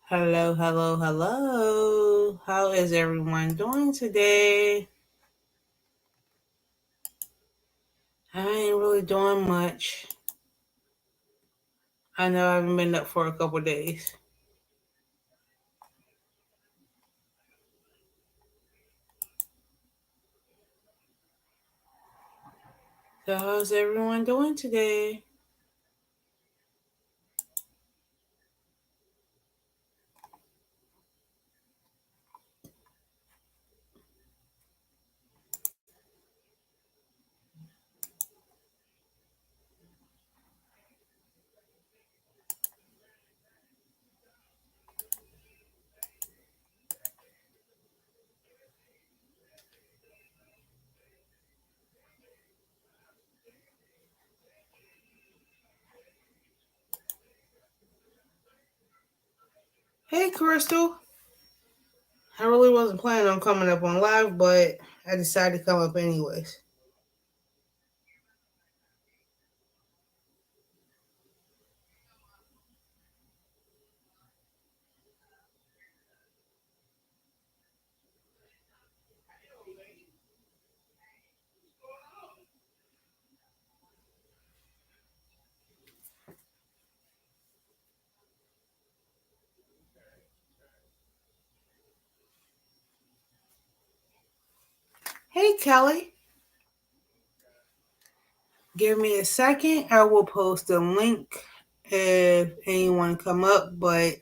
Hello, hello, hello. How is everyone doing today? I ain't really doing much. I know I haven't been up for a couple days. So, how's everyone doing today? Hey, Crystal. I really wasn't planning on coming up on live, but I decided to come up anyways. Hey, Kelly. Give me a second. I will post a link if anyone come up, but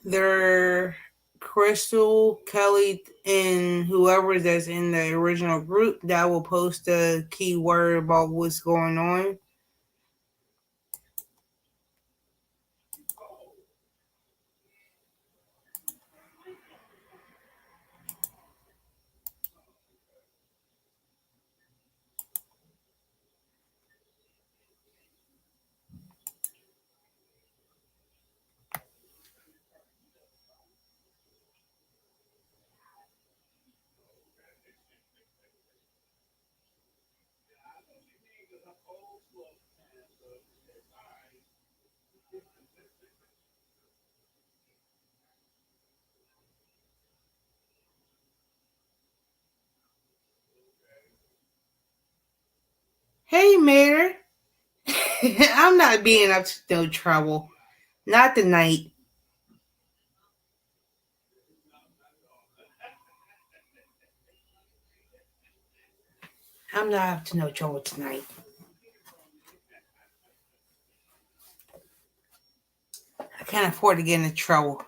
they're Crystal, Kelly, and whoever that's in the original group that will post a keyword about what's going on. Hey, Mayor. I'm not being up to no trouble. Not tonight. I'm not up to no trouble tonight. I can't afford to get into trouble.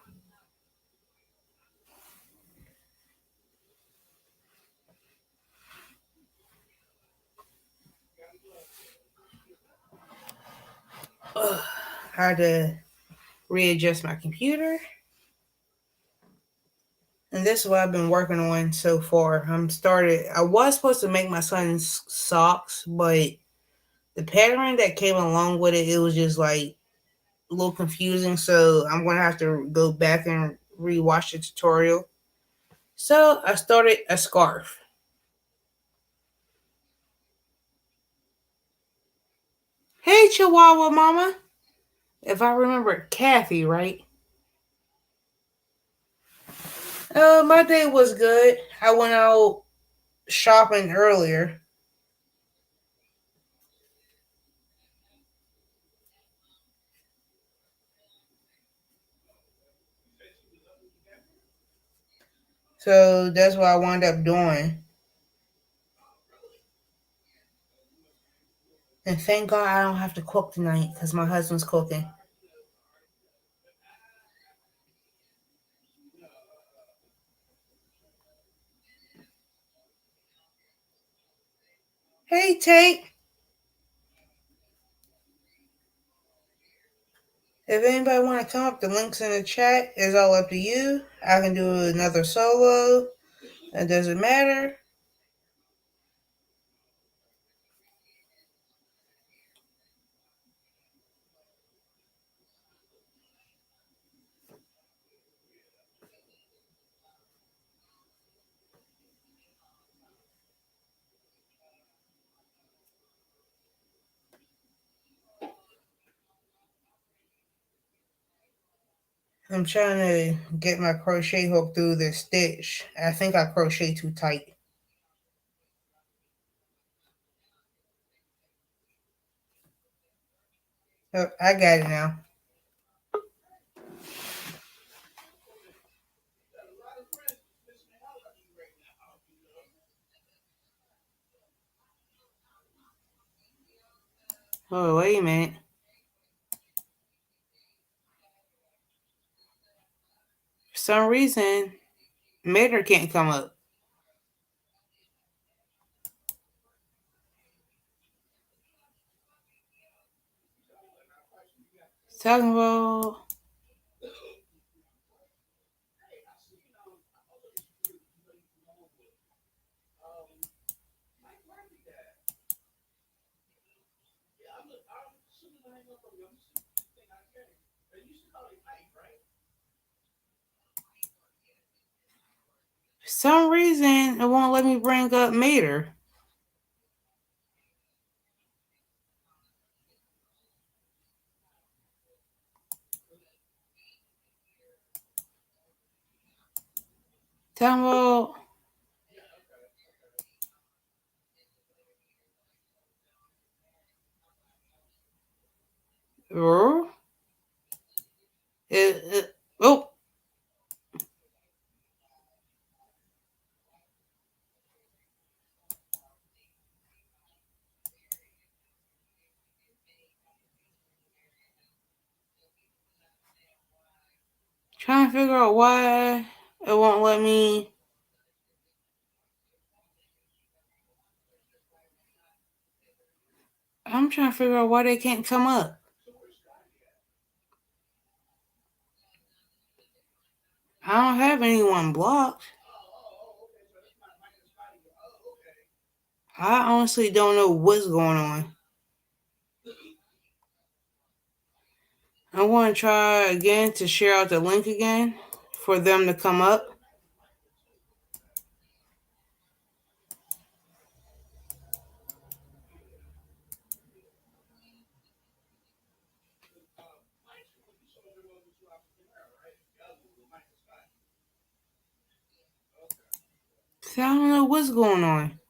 Ugh. I had to readjust my computer. And this is what I've been working on so far. I was supposed to make my son's socks, but the pattern that came along with it, it was just like a little confusing. So I'm gonna have to go back and rewatch the tutorial. So I started a scarf. Hey, Chihuahua Mama. If I remember Kathy right. My day was good. I went out shopping earlier. So that's what I wound up doing. And thank God I don't have to cook tonight because my husband's cooking. Hey, Tate. If anybody want to come up, the links in the chat is all up to you. I can do another solo. It doesn't matter. I'm trying to get my crochet hook through the stitch. I think I crochet too tight. Oh, I got it now. Oh, wait a minute. For some reason, Mater can't come up. Talking about. For some reason, it won't let me bring up Mater. Talking about. Oh, oh, trying to figure out why it won't let me. I'm trying to figure out why they can't come up. I don't have anyone blocked. I honestly don't know what's going on. I want to try again to share out the link again for them to come up. See, I don't know what's going on.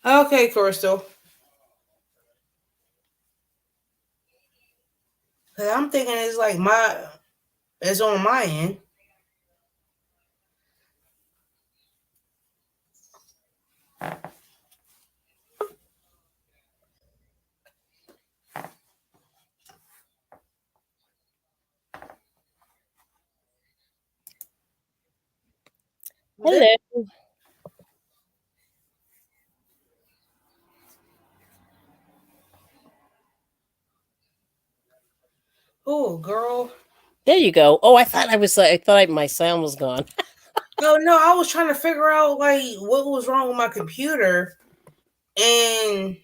Okay, Crystal. Cause I'm thinking it's like it's on my end. Hello. Oh, girl. There you go. Oh, I thought I was. I thought my sound was gone. Oh no, I was trying to figure out like what was wrong with my computer, and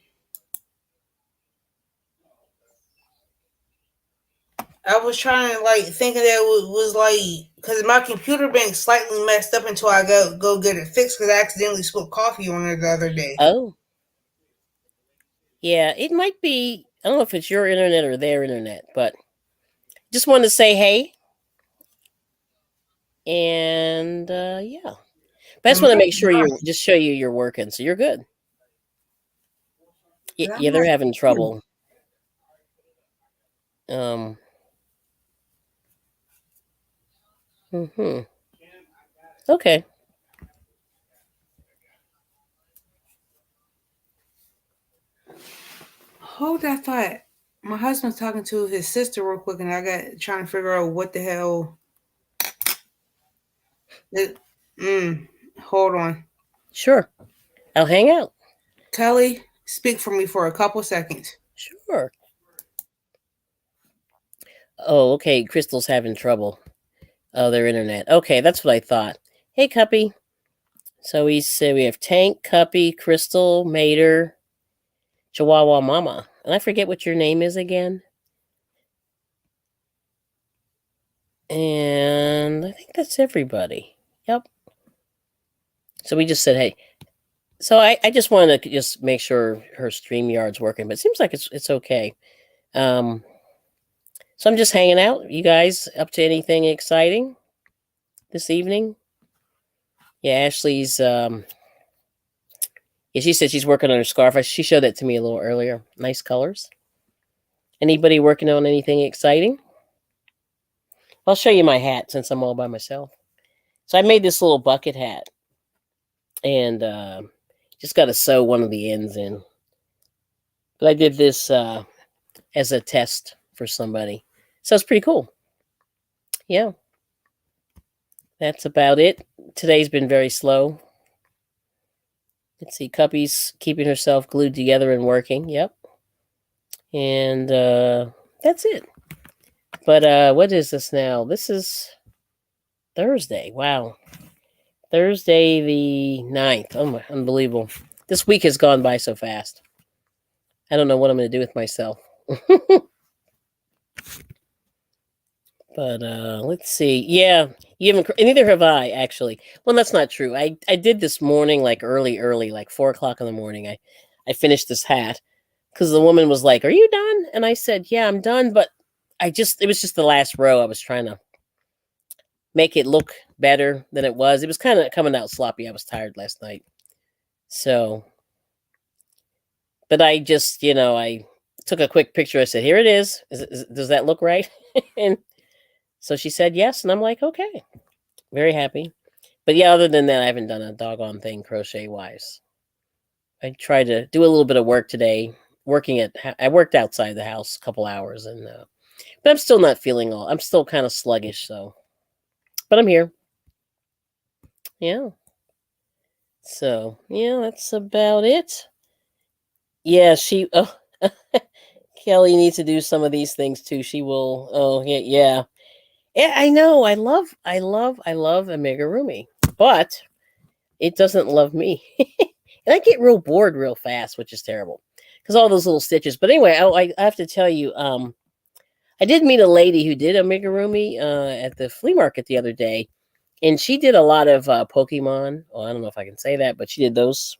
I was trying to like thinking that it was like because my computer being slightly messed up until I go get it fixed because I accidentally spilled coffee on it the other day. Oh, yeah. It might be. I don't know if it's your internet or their internet, but just wanted to say hey, and yeah. But I It just want to might make be sure you're mine. just show you you're working, so you're good. And I'm Yeah, they're like, having hmm. trouble. Um. Hmm. Okay. Hold that thought. My husband's talking to his sister real quick, and I got trying to figure out what the hell. It, mm, hold on, Sure. I'll hang out. Kelly. Speak for me for a couple seconds. Sure. Oh, okay. Crystal's having trouble. Oh, their internet. Okay, that's what I thought. Hey, Cuppy. So we said we have Tank, Cuppy, Crystal, Mater, Chihuahua Mama. And I forget what your name is again. And I think that's everybody. Yep. So we just said, hey. So I just wanted to just make sure her StreamYard's working, but it seems like it's okay. Um, so I'm just hanging out. You guys up to anything exciting this evening? Yeah, Ashley's. Yeah, she said she's working on her scarf. She showed that to me a little earlier. Nice colors. Anybody working on anything exciting? I'll show you my hat since I'm all by myself. So I made this little bucket hat, and just got to sew one of the ends in. But I did this as a test for somebody, so it's pretty cool. Yeah, that's about it. Today's been very slow. Let's see, Cuppy's keeping herself glued together and working. Yep, and that's it. But what is this now? This is Thursday. Wow, Thursday the 9th. Oh my, unbelievable! This week has gone by so fast. I don't know what I'm going to do with myself. But let's see. Yeah, you haven't. Neither have I actually. Well, that's not true. I did this morning, like early, like 4 o'clock in the morning. I finished this hat because the woman was like, "Are you done?" And I said, "Yeah, I'm done." But it was just the last row. I was trying to make it look better than it was. It was kind of coming out sloppy. I was tired last night, so. But I just, I took a quick picture. I said, "Here it is. Does that look right?" And so she said yes, and I'm like, "Okay." Very happy. But yeah, other than that, I haven't done a doggone thing crochet wise. I tried to do a little bit of work today. I worked outside the house a couple hours, and but I'm still not feeling all. I'm still kind of sluggish, so. But I'm here. Yeah. So yeah, that's about it. Yeah, she. Oh, Kelly needs to do some of these things too. She will. Oh yeah, yeah. Yeah, I know. I love amigurumi, but it doesn't love me. And I get real bored real fast, which is terrible because all those little stitches. But anyway, I have to tell you, I did meet a lady who did amigurumi at the flea market the other day, and she did a lot of Pokemon. Well, I don't know if I can say that, but she did those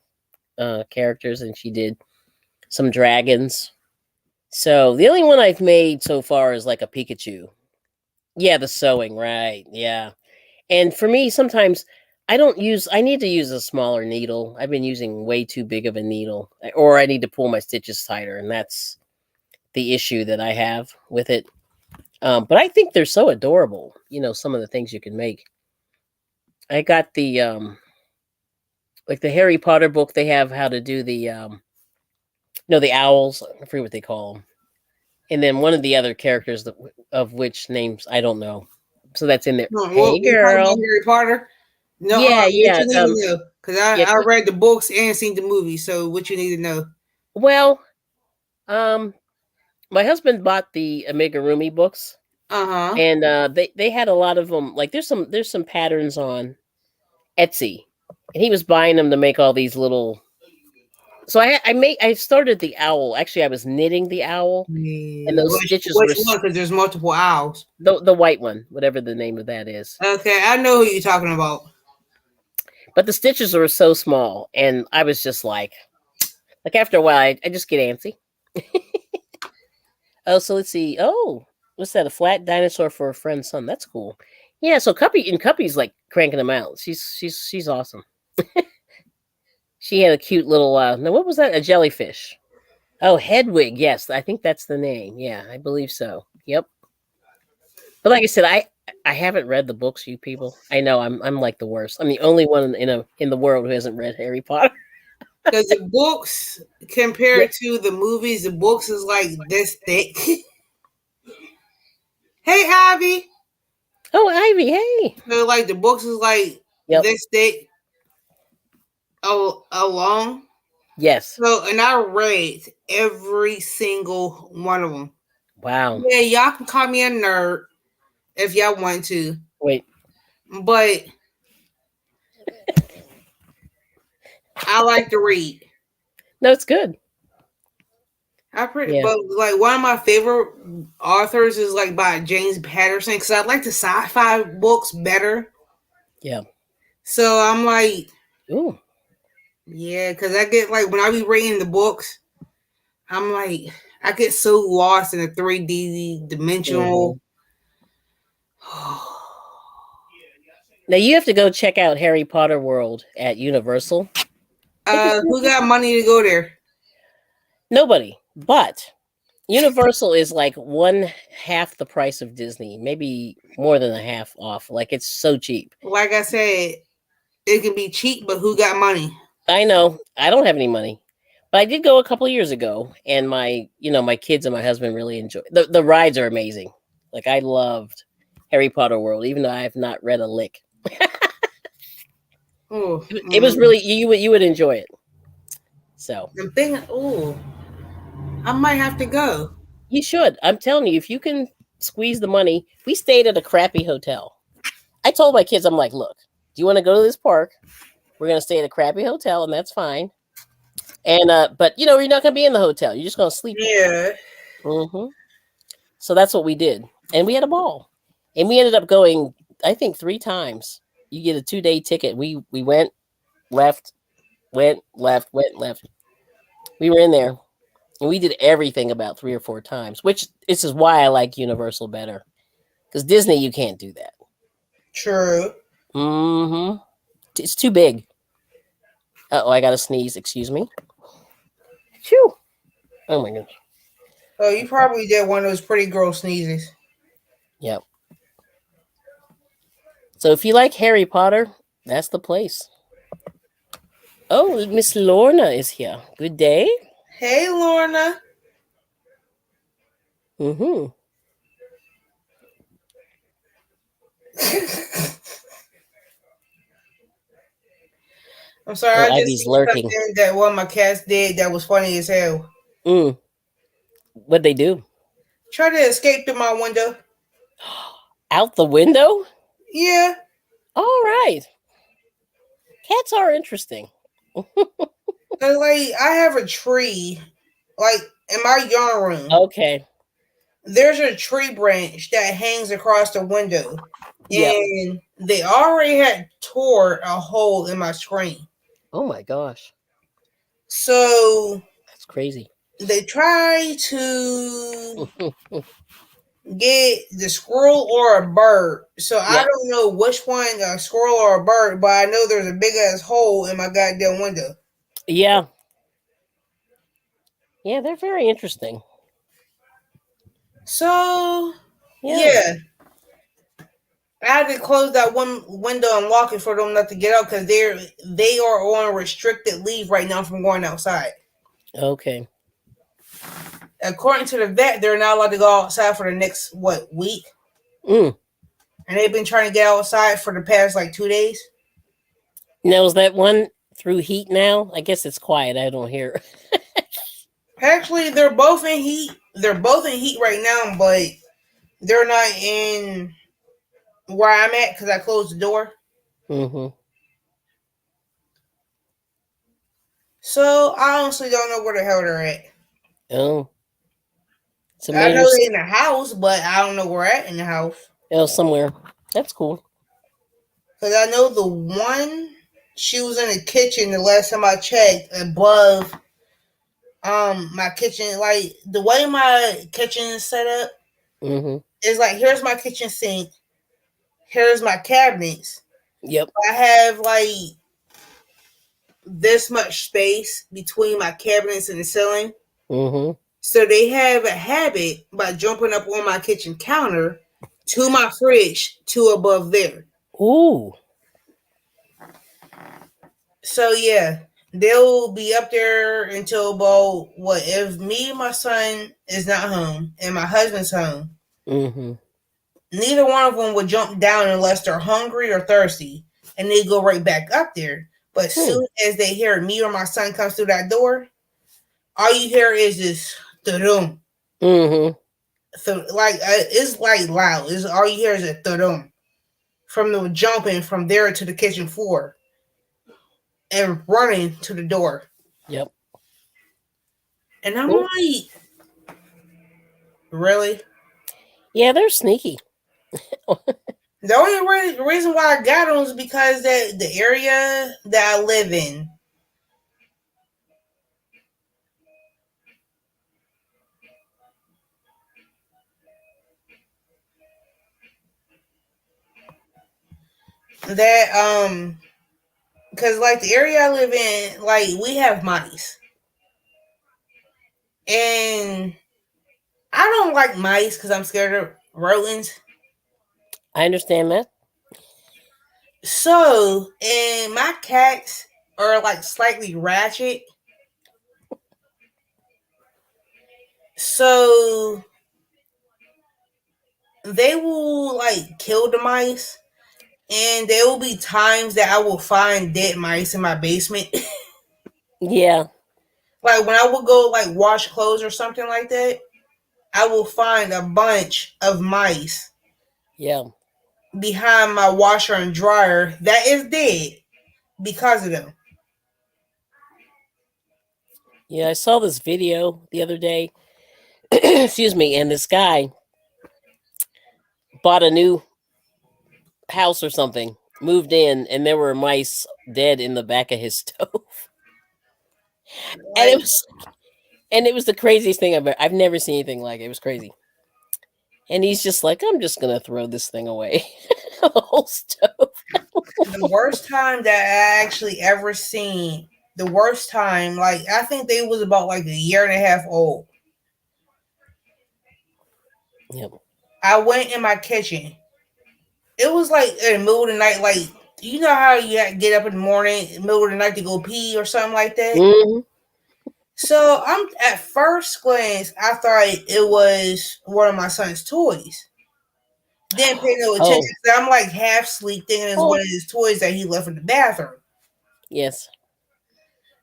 characters, and she did some dragons. So the only one I've made so far is like a Pikachu. Yeah, the sewing, right? Yeah. And for me, sometimes I need to use a smaller needle. I've been using way too big of a needle, or I need to pull my stitches tighter. And that's the issue that I have with it. But I think they're so adorable. Some of the things you can make. I got like the Harry Potter book, they have how to do the owls. I forget what they call them. And then one of the other characters of which names I don't know. So that's in there. Hey, We're talking about girl. Harry Potter. No, Yeah, what yeah. you need to know? Because Yeah. I read the books and seen the movie. So what you need to know? Well, um, my husband bought the amigurumi books, Uh huh. and they had a lot of them. Like there's some patterns on Etsy, and he was buying them to make all these little. So I started the owl. Actually, I was knitting the owl, and Yeah. those stitches Which were one? Because there's multiple owls. the white one, whatever the name of that is. Okay, I know who you're talking about. But the stitches were so small, and I was just like after a while, I just get antsy. Oh, so let's see. Oh, what's that? A flat dinosaur for a friend's son. That's cool. Yeah, so Cuppy's like cranking them out. She's awesome. She had a cute little now what was that? A jellyfish. Oh, Hedwig. Yes, I think that's the name. Yeah, I believe so. Yep. But like I said, I haven't read the books, you people. I know I'm like the worst. I'm the only one in the world who hasn't read Harry Potter. Because the books Yeah. compared to the movies, the books is like this thick. Hey, Ivy. Oh, Ivy, hey. So like the books is like Yep. this thick, along. Yes. So and I read every single one of them. Wow. Yeah, y'all can call me a nerd if y'all want to, Wait. but I like to read. No, it's good. Yeah. But like one of my favorite authors is like by James Patterson because I like the sci-fi books better. Yeah. So I'm like, Ooh. yeah, because I get like when I be reading the books, I'm like, I get so lost in a 3D dimensional. Hmm. Now you have to go check out Harry Potter World at Universal. I think it's Who Universal. got money to go there? Nobody, but Universal is like one half the price of Disney, maybe more than a half off. Like it's so cheap. Like I said, it can be cheap, but who got money? I know I don't have any money, but I did go a couple years ago, and my kids and my husband really enjoyed the rides are amazing. Like I loved Harry Potter World, even though I have not read a lick. Oh, It was really you would enjoy it. So I'm thinking. Oh, I might have to go. you should. I'm telling you, if you can squeeze the money, we stayed at a crappy hotel. I told my kids, I'm like, look, do you want to go to this park? We're gonna stay at a crappy hotel, and that's fine. And but you're not gonna be in the hotel. You're just gonna sleep there. Yeah. Hmm. So that's what we did, and we had a ball. And we ended up going, I think, 3 times. You get a 2-day ticket. We went left, went left, went left. We were in there, and we did everything about 3 or 4 times. Which this is why I like Universal better, because Disney you can't do that. True. Hmm. It's too big. Oh, I got to sneeze. Excuse me. Phew. Oh my goodness. Oh, you probably did one of those pretty girl sneezes. Yep. So if you like Harry Potter, that's the place. Oh, Miss Lorna is here. Good day. Hey, Lorna. Mm-hmm. I'm sorry, Oh, I just Ivy's seen lurking. something that one of my cats did that was funny as hell. Mm. What'd they do? Try to escape through my window. Out the window? Yeah, All right. Cats are interesting. 'cause, like I have a tree, like in my yarn room. Okay. There's a tree branch that hangs across the window, Yep. and they already had tore a hole in my screen. Oh my gosh. So That's crazy. they try to get the squirrel or a bird. So I Yep. don't know which one, a squirrel or a bird, but I know there's a big ass hole in my goddamn window. Yeah. Yeah, they're very interesting. So Yeah. yeah, I had to close that one window and lock it for them not to get out because they are on restricted leave right now from going outside. Okay. According to the vet, they're not allowed to go outside for the next week, Mm. and they've been trying to get outside for the past like 2 days. Now is that one through heat now? I guess it's quiet. I don't hear. Actually, they're both in heat. They're both in heat right now, but they're not in where I'm at because I closed the door. Mm-hmm. So I honestly don't know where the hell they're at. Oh. So I know Mater's they're in the house, but I don't know where at in the house. somewhere. That's cool. Because I know the one, she was in the kitchen the last time I checked above my kitchen. Like the way my kitchen is set up Mm-hmm. is like here's my kitchen sink, here's my cabinets. Yep. I have like this much space between my cabinets and the ceiling. Mm-hmm. So they have a habit by jumping up on my kitchen counter to my fridge to above there. Ooh. So yeah, they'll be up there until about what if me and my son is not home and my husband's home. Mm-hmm. Neither one of them would jump down unless they're hungry or thirsty, and they go right back up there. But as Hmm. soon as they hear me or my son comes through that door, all you hear is this thudum. Mm-hmm. So like it's like loud. It's all you hear is a thudum from the jumping from there to the kitchen floor and running to the door. Yep. And I'm Cool. like, really? Yeah, they're sneaky. The only reason why I got them is because that the area that I live in, that because like the area I live in, like we have mice, and I don't like mice because I'm scared of rodents. I understand that. So, and my cats are like slightly ratchet, so they will like kill the mice, and there will be times that I will find dead mice in my basement. Yeah, Like when I would go like wash clothes or something like that, I will find a bunch of mice yeah, behind my washer and dryer that is dead because of them. yeah. I saw this video the other day. Excuse me. And this guy bought a new house or something, moved in, and there were mice dead in the back of his stove. And Like it was the craziest thing I've never seen anything like it. It was crazy. And he's just like, I'm just gonna throw this thing away. The whole stove. the worst time that I actually ever seen, the worst time, like I think they was about like a year and a half old. Yep. I went in my kitchen. It was like in the middle of the night, like you know how you get up in the morning, middle of the night to go pee or something like that. Hmm. So I'm at first glance, I thought it was one of my son's toys. Didn't pay no attention. Oh. So I'm like half asleep, thinking it's one Oh. of his toys that he left in the bathroom. Yes.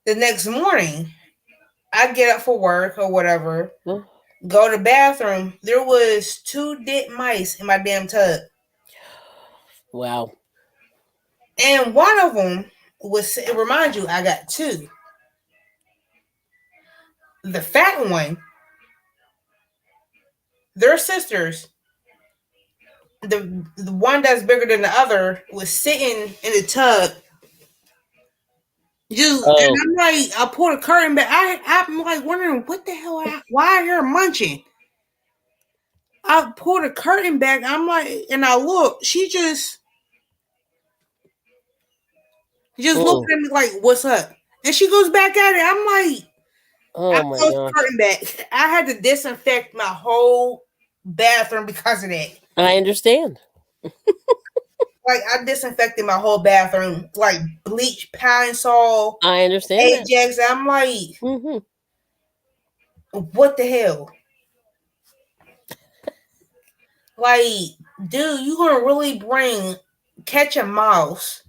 The next morning, I get up for work or whatever, Oh, go to the bathroom. There was two dead mice in my damn tub, wow. and one of them was. Remind you, I got two. The fat one, they're sisters. The one that's bigger than the other was sitting in the tub. Just and Oh. I'm like, I pulled a curtain back. I'm like wondering what the hell. Why are you munching? I pulled a curtain back. I'm like, and I look. She just looking Mm. at me like, "What's up?" And she goes back at it. I'm like, I Oh my closed the gosh. curtain back. I had to disinfect my whole bathroom because of that. I understand. Like I disinfected my whole bathroom, like bleach, Pine Sol, I understand that. Ajax. I'm like, Hmm. what the hell? Like, dude, you gonna really catch a mouse,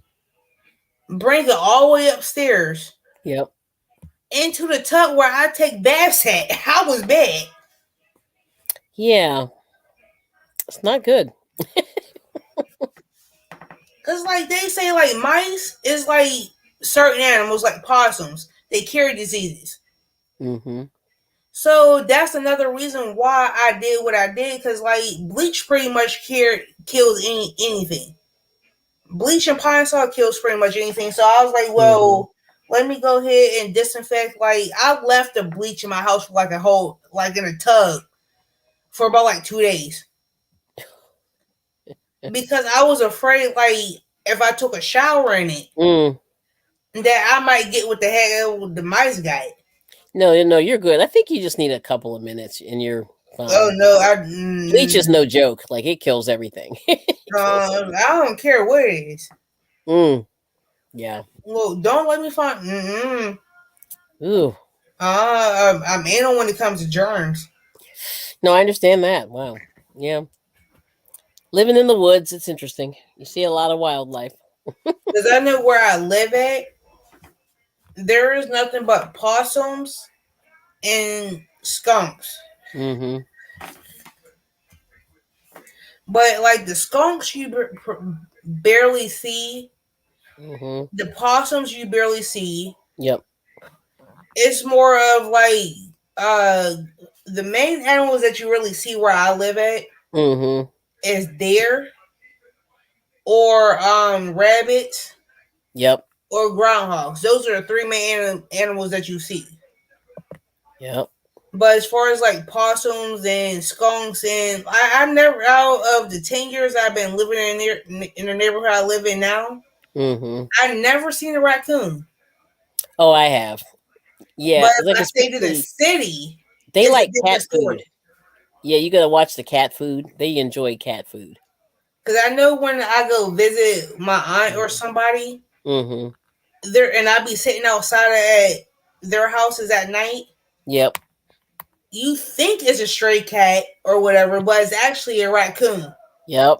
bring it all the way upstairs Yep. into the tub where I take baths at? I was bad. Yeah. It's not good. Cause like they say like mice is like certain animals like possums. They carry diseases. Hmm. So that's another reason why I did what I did. Cause like bleach pretty much kills anything. Bleach and pine salt kills pretty much anything. So I was like, Hmm. well, let me go ahead and disinfect. Like I left the bleach in my house for like a whole like in a tub for about like 2 days because I was afraid like if I took a shower in it Mm. that I might get what the heck the mice got. No, no, you're good. I think you just need a couple of minutes and you're Oh fine. no, Bleach is no joke. Like it kills everything. It kills everything. I don't care what it is. Mm. Yeah. Well, don't let me find. Mm-mm. Ooh. I'm anal when it comes to germs. No, I understand that. Wow. Yeah. Living in the woods, it's interesting. You see a lot of wildlife. Because I know where I live at, there is nothing but possums and skunks. Mm-hmm. But like the skunks, you barely see. Mm-hmm. The possums, you barely see. Yep. It's more of like uh the main animals that you really see where I live at Mm-hmm. is deer or rabbits Yep. or groundhogs. Those are the three main animals that you see. Yep. But as far as like possums and skunks, and I never, out of the 10 years I've been living in the neighborhood I live in now, Mm-hmm. I never seen a raccoon. Oh, I have. But Yeah, if like I stayed in the especially city, they it's a like different cat food. story. Yeah, you gotta watch the cat food. They enjoy cat food. Because I know when I go visit my aunt or Mm-hmm. somebody, Mm-hmm. there and I be sitting outside at their houses at night, Yep. you think it's a stray cat or whatever, but it's actually a raccoon. Yep.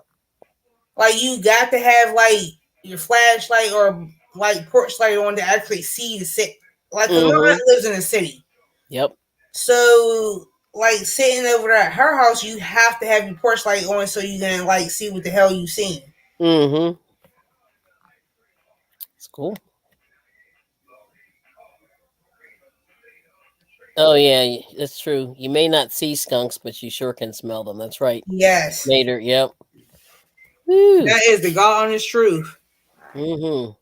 Like you got to have like your flashlight or like porch light on to actually see the sit. Like, cause my Mm-hmm. aunt lives in the city, Yep. so like sitting over there at her house, you have to have your porch light on so you can like see what the hell you seeing. Mm-hmm. It's cool. Oh yeah, that's true. You may not see skunks, but you sure can smell them. That's right. Yes, Mater. Yep. Woo. that is the God honest truth. Mm-hmm.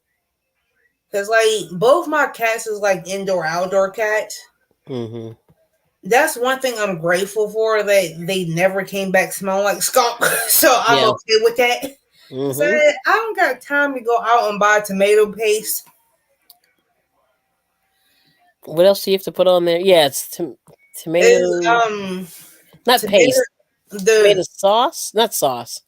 Cause like both my cats is like indoor outdoor cats. Mm-hmm. That's one thing I'm grateful for, that they never came back smelling like skunk. So I'm Yeah. okay with that. Cause Mm-hmm. I don't got time to go out and buy tomato paste. What else do you have to put on there? Yeah, it's Is tomato, not tomato paste. Tomato the sauce, not sauce.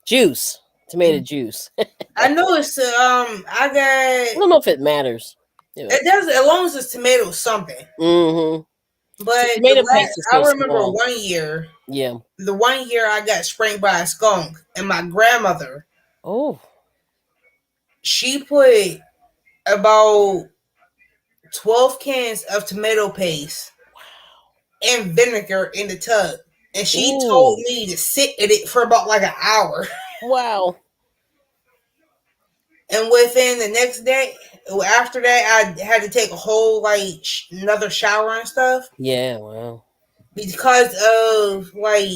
Juice. Tomato juice. I I know it's I got don't know if it matters. Yeah. it does, as long as it's tomato something. Mm-hmm. See, But tomato paste is I so remember small. one year, Yeah. the one year I got sprained by a skunk, and my grandmother, Oh. she put about 12 cans of tomato paste and vinegar in the tub. And she told Ooh. me to sit in it for about like an hour. Wow. And within the next day, after that, I had to take a whole like another shower and stuff Yeah. Wow. because of like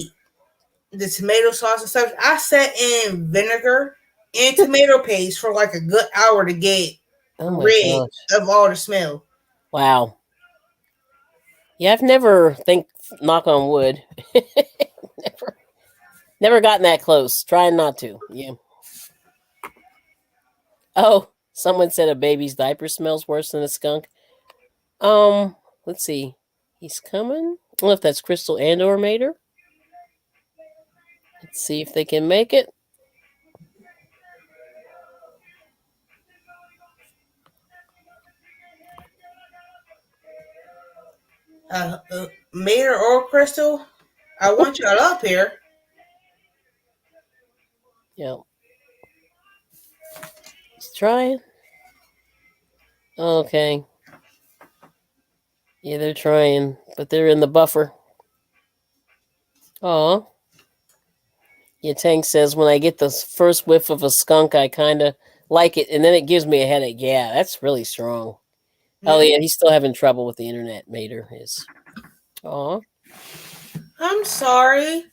the tomato sauce and stuff. I sat in vinegar and tomato paste for like a good hour to get Oh my rid gosh. of all the smell. Wow. Yeah, I've never think knock on wood. never never gotten that close. Trying not to. Yeah. Oh, someone said a baby's diaper smells worse than a skunk. Um, let's see. He's coming. I don't know if that's Crystal and or Mater. Let's see if they can make it. Mayor or Crystal, I want y'all up here. Yeah. He's trying. Okay. Yeah, they're trying, but they're in the buffer. Aw. Yeah, Tank says when I get the first whiff of a skunk, I kind of like it, and then it gives me a headache. Yeah, that's really strong. Oh, Hmm? yeah, he's still having trouble with the internet, Mater is. Aw. I'm sorry.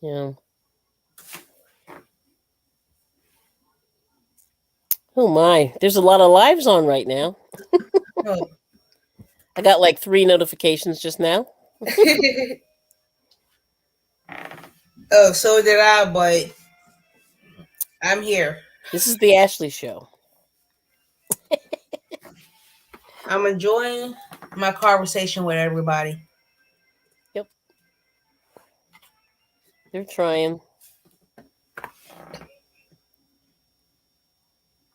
Yeah. Oh, my. There's a lot of lives on right now. Oh. I got like 3 notifications just now. Oh, so did I, but I'm here. This is the Ashley Show. I'm enjoying my conversation with everybody. Yep, they're trying.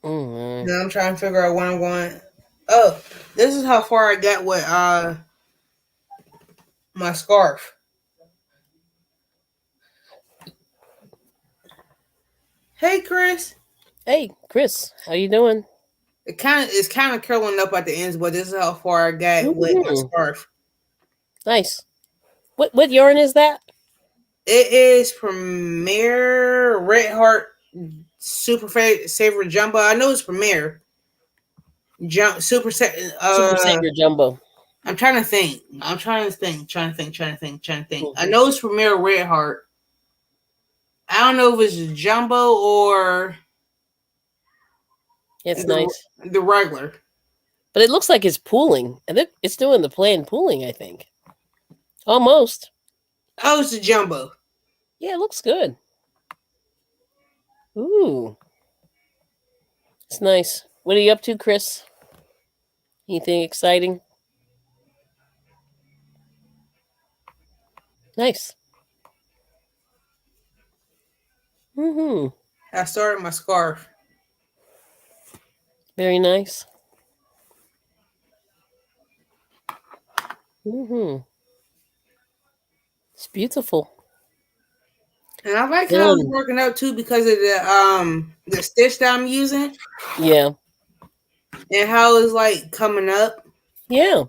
Mm-hmm. Now I'm trying to figure out when I'm going. Oh, this is how far I got with my scarf. Hey, Chris. Hey, Chris, how you doing? It's kind of curling up at the ends, but this is how far I got with my Mm-hmm. scarf. Nice. What yarn is that? It is Premier Red Heart Super Saver Jumbo. I know it's Premier Super. Super Saver Jumbo. I'm trying to think. I'm trying to think. Trying to think. I Mm-hmm. know it's Premier Red Heart. I don't know if it's Jumbo or It's the nice, the regular. but it looks like it's pooling, and it's doing the planned pooling. I think. Almost. Oh, it's a jumbo. Yeah, it looks good. Ooh, it's nice. What are you up to, Chris? Anything exciting? Nice. Mm-hmm. I started my scarf. Very nice. Mm-hmm. It's beautiful. And I like how it's Dylan. working out too because of the stitch that I'm using Yeah. and how it's like coming up. Yeah.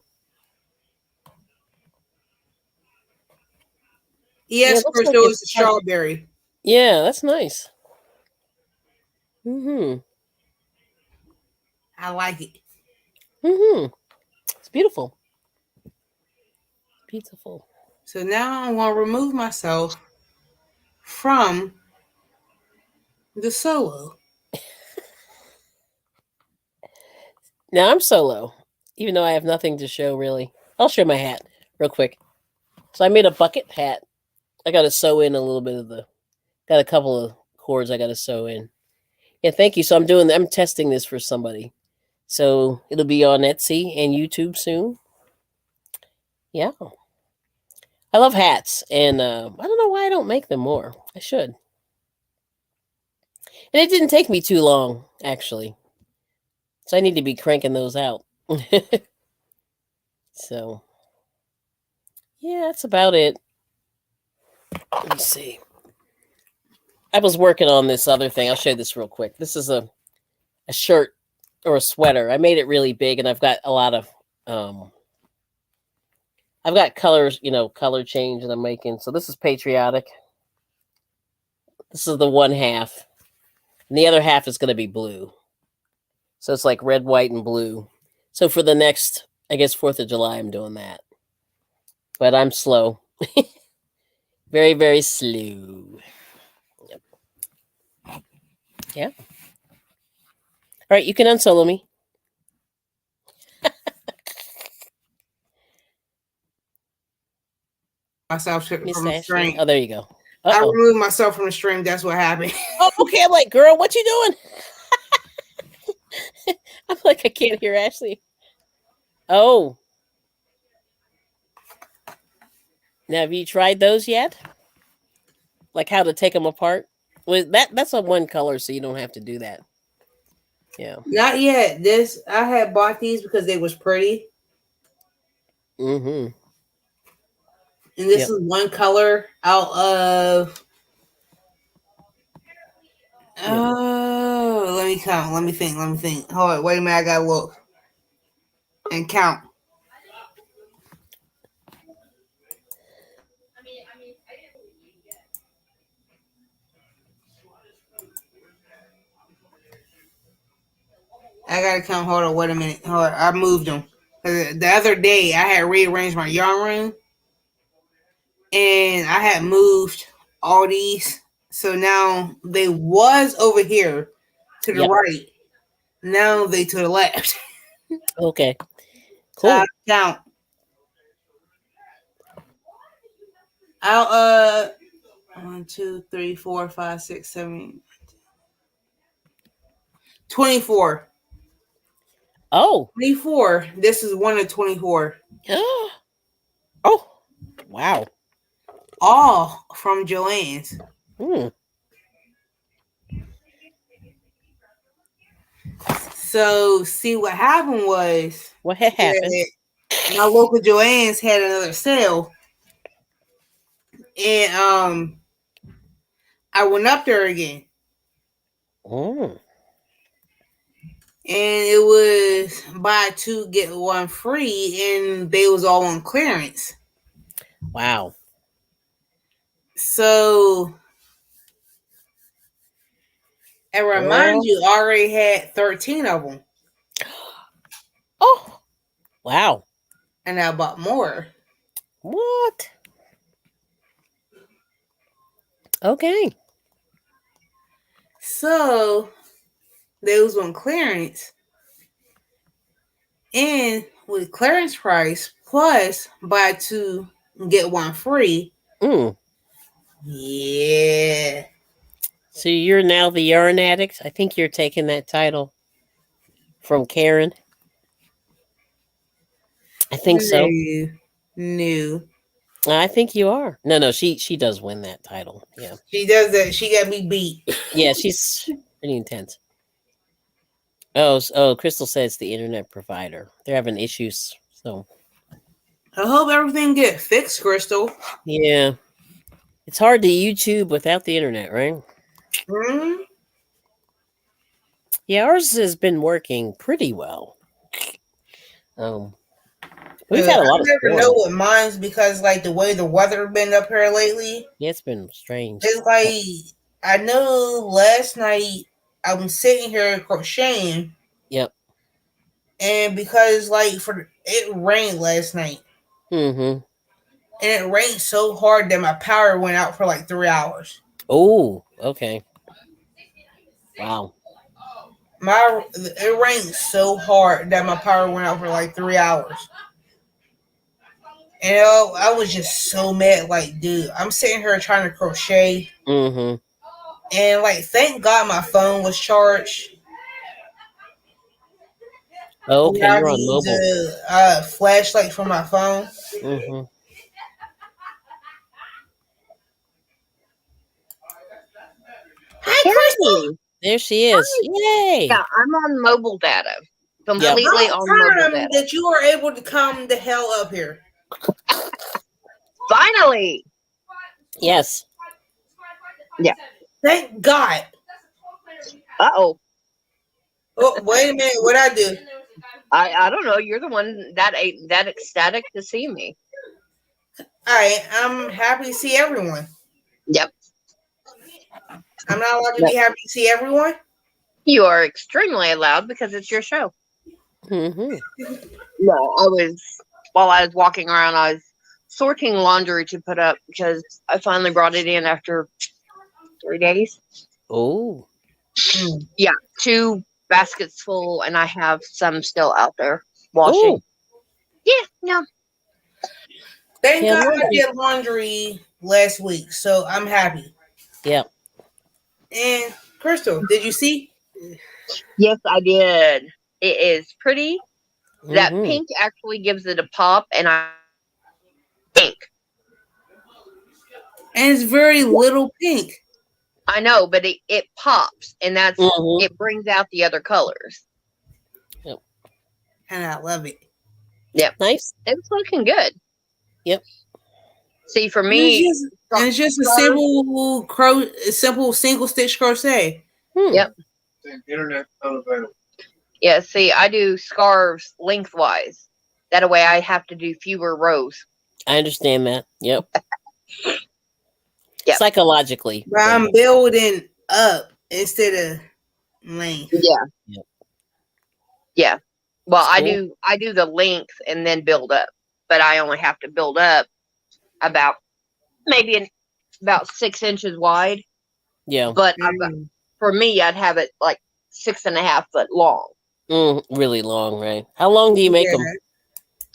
Yeah, Yes, it looks like Crystal, it's it's a cut. strawberry. Yeah, that's nice. Mm-hmm. I like it. Mm-hmm. It's beautiful. Beautiful. So now I'm gonna remove myself from the solo. Now I'm solo, even though I have nothing to show really. I'll show my hat real quick. So I made a bucket hat. I got to sew in a little bit of the. Got a couple of cords I got to sew in. Yeah, thank you. So I'm testing this for somebody. So it'll be on Etsy and YouTube soon. Yeah, I love hats, and I don't know why I don't make them more. I should. And it didn't take me too long, actually. So I need to be cranking those out. So yeah, that's about it. Let me see. I was working on this other thing. I'll show you this real quick. This is a shirt or a sweater. I made it really big, and I've got a lot of um, I've got colors, color change that I'm making. So this is patriotic. This is the one half, and the other half is going to be blue. So it's like red, white, and blue. So for the next, I guess, 4th of July, I'm doing that. But I'm slow. Very, very slow. Yep. Yeah. All right, you can unsolo me. Myself Miss from the Ashley. string. Oh, there you go. Uh I oh. removed myself from the string. That's what happened. Oh, okay. I'm like, girl, what you doing? I'm like, I can't hear Ashley. Oh, now have you tried those yet? Like how to take them apart? Well, that's a one color, so you don't have to do that. Yeah. Not yet. This I had bought these because they was pretty, Mm-hmm. and this Yep. is one color out of. Yep. Oh, let me count. Let me think. Let me think. Hold on. Wait a minute. I gotta look and count. I gotta count. Hold on. Wait a minute. Hold on. I moved them. The other day, I had rearranged my yarn room, and I had moved all these. So now they was over here to the Yep. right. Now they to the left. Okay. So I Cool. count. I'll 1, 2, 3, 4, 5, 6, 7, 24. Oh. 24. This is one of 24. Oh. Wow. All from Joanne's. Hmm. So see what happened was What had happened? that my local Joanne's had another sale, and I went up there again, Mm. and it was buy two get one free, and they was all on clearance. Wow. So and remind Girl. you, I already had 13 of them, Oh. Wow. and I bought more. What? Okay. So they was on clearance, and with clearance price plus buy two. get one free. Mm. Yeah. So you're now the yarn addict? I think you're taking that title from Karen. I think so. No. No. I think you are. No, no, she does win that title. Yeah. She does that. She got me beat. Yeah, she's pretty intense. Crystal says the internet provider. They're having issues. So I hope everything get fixed, Crystal. yeah. It's hard to YouTube without the internet, right? Hmm. Yeah, ours has been working pretty well. Um, we've had a I lot of never know storms. what mine's because like the way the weather been up here lately. Yeah, it's been strange. It's like I know last night I was sitting here crocheting, Yep. and because like for it rained last night, Mm-hmm. and it rained so hard that my power went out for like 3 hours. Oh, okay. Wow. My it rained so hard that my power went out for like 3 hours. And I was just so mad. Like, dude, I'm sitting here trying to crochet, Mm-hmm. and like, thank God my phone was charged. Oh, And okay, I you're on need mobile. the flashlight for my phone. Mm-hmm. Hi, Crystal. Hey, There she is. yeah, Yay. I'm on mobile data, Yep. completely About on mobile time data. that you were able to come the hell up here. Finally, Yes. yeah. Thank God. Oh, Oh, wait a minute. What I do? I don't know. You're the one that ain't that ecstatic to see me. All right, I'm happy to see everyone. Yep, I'm not allowed to yep. be happy to see everyone. You are extremely allowed because it's your show. Mm-hmm. No, I was while I was walking around, I was sorting laundry to put up because I finally brought it in after 3 days. Oh. Mm. Yeah, two baskets full, and I have some still out there Oh. washing. Yeah, no, Thank Yeah, God I laundry. did laundry last week, so I'm happy. Yep. And Crystal, did you see? yes, I did. It is pretty. That Mm-hmm. pink actually gives it a pop, and I pink. And it's very Yeah, little pink, I know, but it pops, and Mm-hmm. it brings out the other colors. Yep. and I love it. Yep, Nice. it was looking good. Yep. See, for And it's me, just and it's just a scarves. simple single stitch crochet. Hmm. Yep. Yeah. See, I do scarves lengthwise. That way, I have to do fewer rows. I understand that. Yep. Yep. Psychologically. But But I'm building up instead of length. Yeah. yep. Yeah. Well, It's cool. I do the length and then build up, but I only have to build up about maybe about 6 inches wide. Yeah. But Mm. for me, I'd have it like 6.5 foot long. Really long, right? How long do you make them? Yeah.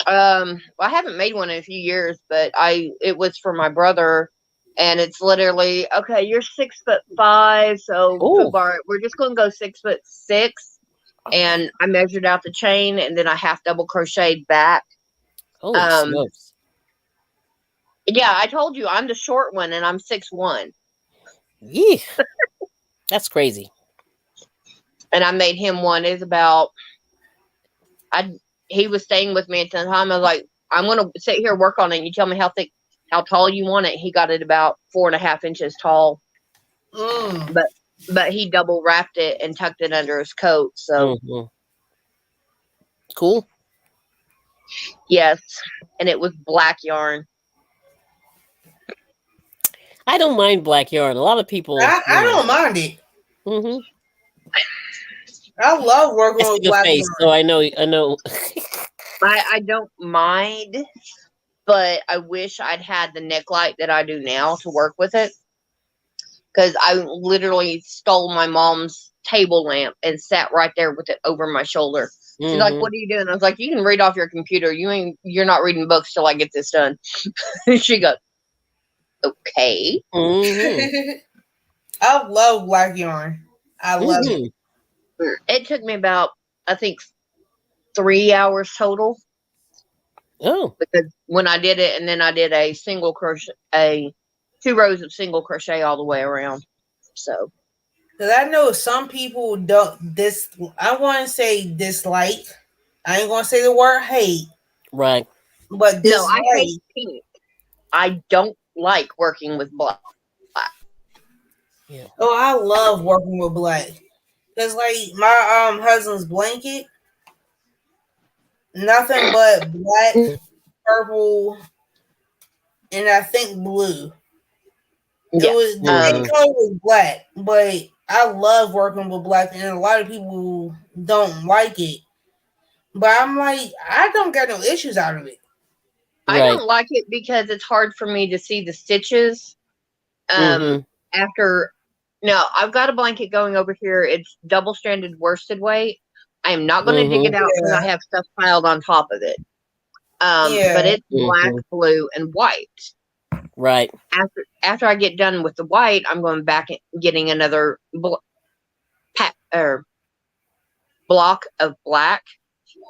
Well, I haven't made one in a few years, but it was for my brother, and it's literally okay. You're 6'5", so Oh, we're just going to go 6'6", and I measured out the chain, and then I half double crocheted back. holy Um, smokes. yeah, I told you I'm the short one, and I'm 6'1", Yeah. That's crazy. and I made him one. Is about I. He was staying with me at the time. I was like, I'm going to sit here and work on it. And you tell me how thick, how tall you want it. He got it about 4.5 inches tall, Mm. but he double wrapped it and tucked it under his coat. So Mm-hmm. Cool. yes, and it was black yarn. I don't mind black yarn. A lot of people, I don't mind it. Mm-hmm. I love I working see with the black face, so yarn. I know. I know. I don't mind, but I wish I'd had the neck light that I do now to work with it, because I literally stole my mom's table lamp and sat right there with it over my shoulder. She's like, Mm-hmm. "What are you doing?" I was like, "You can read off your computer. You're not reading books till I get this done." She goes, "Okay." Mm-hmm. I love black yarn. I love it. Mm-hmm. It took me about, I think, 3 hours total, Oh, because when I did it, and then I did a single crochet, a 2 rows of single crochet all the way around. So Cause I know some people don't I want to say dislike. I ain't gonna say the word hate, right. but no, I hate dislike. pink. I don't like working with black. Yeah. Oh, I love working with black. Cause like my husband's blanket, nothing but black, purple, and I think blue. It Yeah. was the main Um, Mm-hmm. color was black, but I love working with black, and a lot of people don't like it. But I'm like, I don't get no issues out of it. I Right. don't like it because it's hard for me to see the stitches. Um, Mm-hmm. after no, I've got a blanket going over here. It's double stranded worsted weight. I am not going to dig it Mm-hmm. out because I Yeah, have stuff piled on top of it. But yeah. it's black, Mm-hmm. blue, and white. Right. After I get done with the white, I'm going back and getting another or block of black.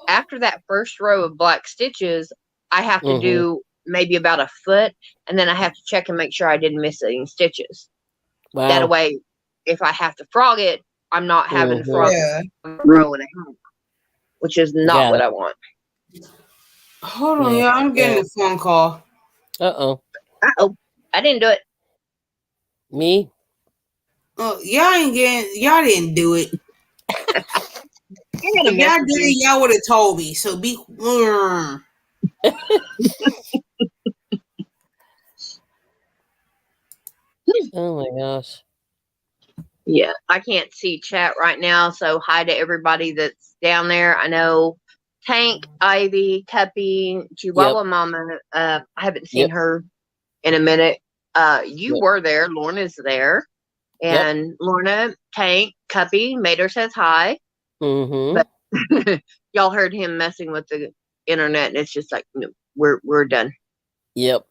After that first row of black stitches, I have to Mm-hmm. do maybe about a foot, and then I have to check and make sure I didn't miss any stitches. That Wow. way, if I have to frog it, I'm not having to Mm-hmm. frog Yeah. a row and a half, which is not Got what it. I want. Hold on, Yeah. yeah, I'm getting Yeah. a phone call. Uh-oh. Oh, I didn't do it. Me? Oh, y'all didn't do it. I'm gonna If y'all message did you. it, y'all would have told me. So be. Oh my gosh. Yeah, I can't see chat right now, so hi to everybody that's down there. I know Tank, Ivy, Cuppy, Yep. Chihuahua Mama. I haven't seen Yep. her in a minute. You Yep. were there. Lorna's there, Yep. and Lorna, Tank, Cuppy, Mater says hi, Mm-hmm. but y'all heard him messing with the internet, and it's just like, no, we're done. Yep.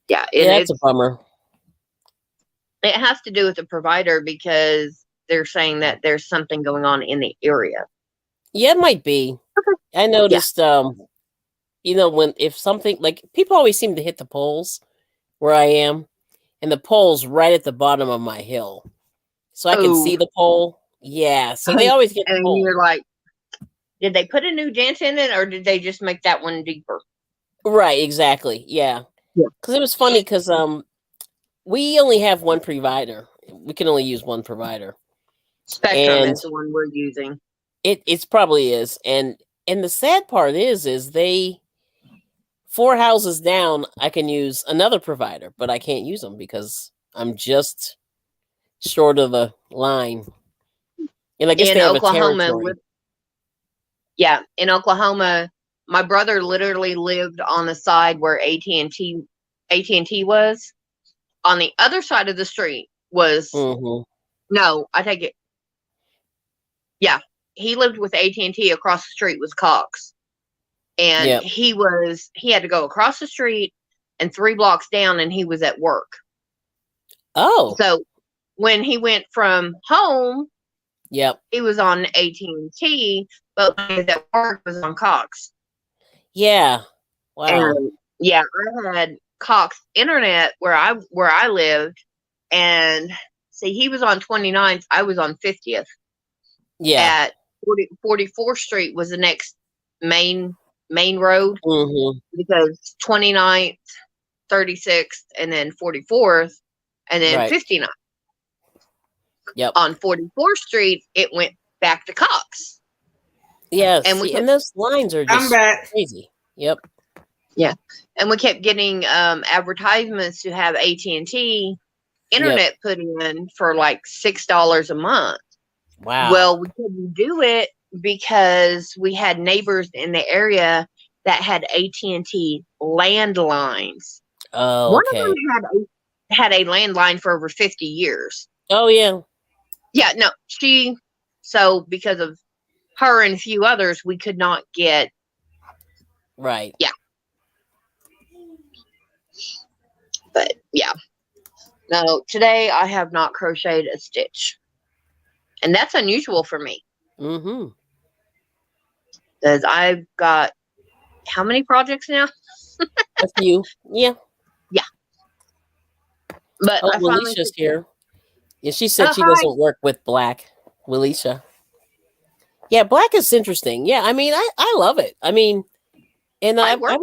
Yeah, and Yeah, it's a bummer. it has to do with the provider because they're saying that there's something going on in the area. Yeah, it might be. I Yeah. noticed when if something like people always seem to hit the poles where I am, and the pole's right at the bottom of my hill. So I can Oh, see the pole. Yeah. So they always get the and pole. you're like, did they put a new dent in it or did they just make that one deeper? Right, exactly. Yeah. Yeah. Cause it was funny because we only have one provider. We can only use one provider. Spectrum And is the one we're using. it's probably is. And the sad part is they 4 houses down, I can use another provider, but I can't use them because I'm just short of the line. And I guess In they have a Oklahoma, territory. yeah, in Oklahoma, my brother literally lived on the side where AT&T was. On the other side of the street was Mm-hmm. no, I take it. Yeah, he lived with AT&T. Across the street was Cox, and Yep. he had to go across the street and 3 blocks down, and he was at work. Oh. So when he went from home, Yep. he was on AT&T, but when he was at work, was on Cox. Yeah. Wow. And yeah, I had Cox internet where I lived, and see, he was on 29th, I was on 50th. Yeah. At 44th Street was the next main road, Mm-hmm. because 29th, 36th, and then 44th, and then Right. 59th. Yep. On 44th Street, it went back to Cox. Yeah. And we See, kept, and those lines are I'm just back. crazy. Yep. yeah, and we kept getting advertisements to have AT&T Yep. internet put in for like $6 a month. Wow. Well, we couldn't do it because we had neighbors in the area that had AT&T landlines. Oh, One of okay. them had a landline for over 50 years. Oh, yeah. Yeah, no, so because of her and a few others, we could not get. Right. Yeah. But yeah. No, today I have not crocheted a stitch. And that's unusual for me. Mm-hmm. Because I've got how many projects now? A few. Yeah. Yeah. But Oh, I finally Alicia's here. Yeah, she said oh she hi. doesn't work with black. Alicia. Yeah, black is interesting. Yeah, I mean, I love it. I mean, and I I work.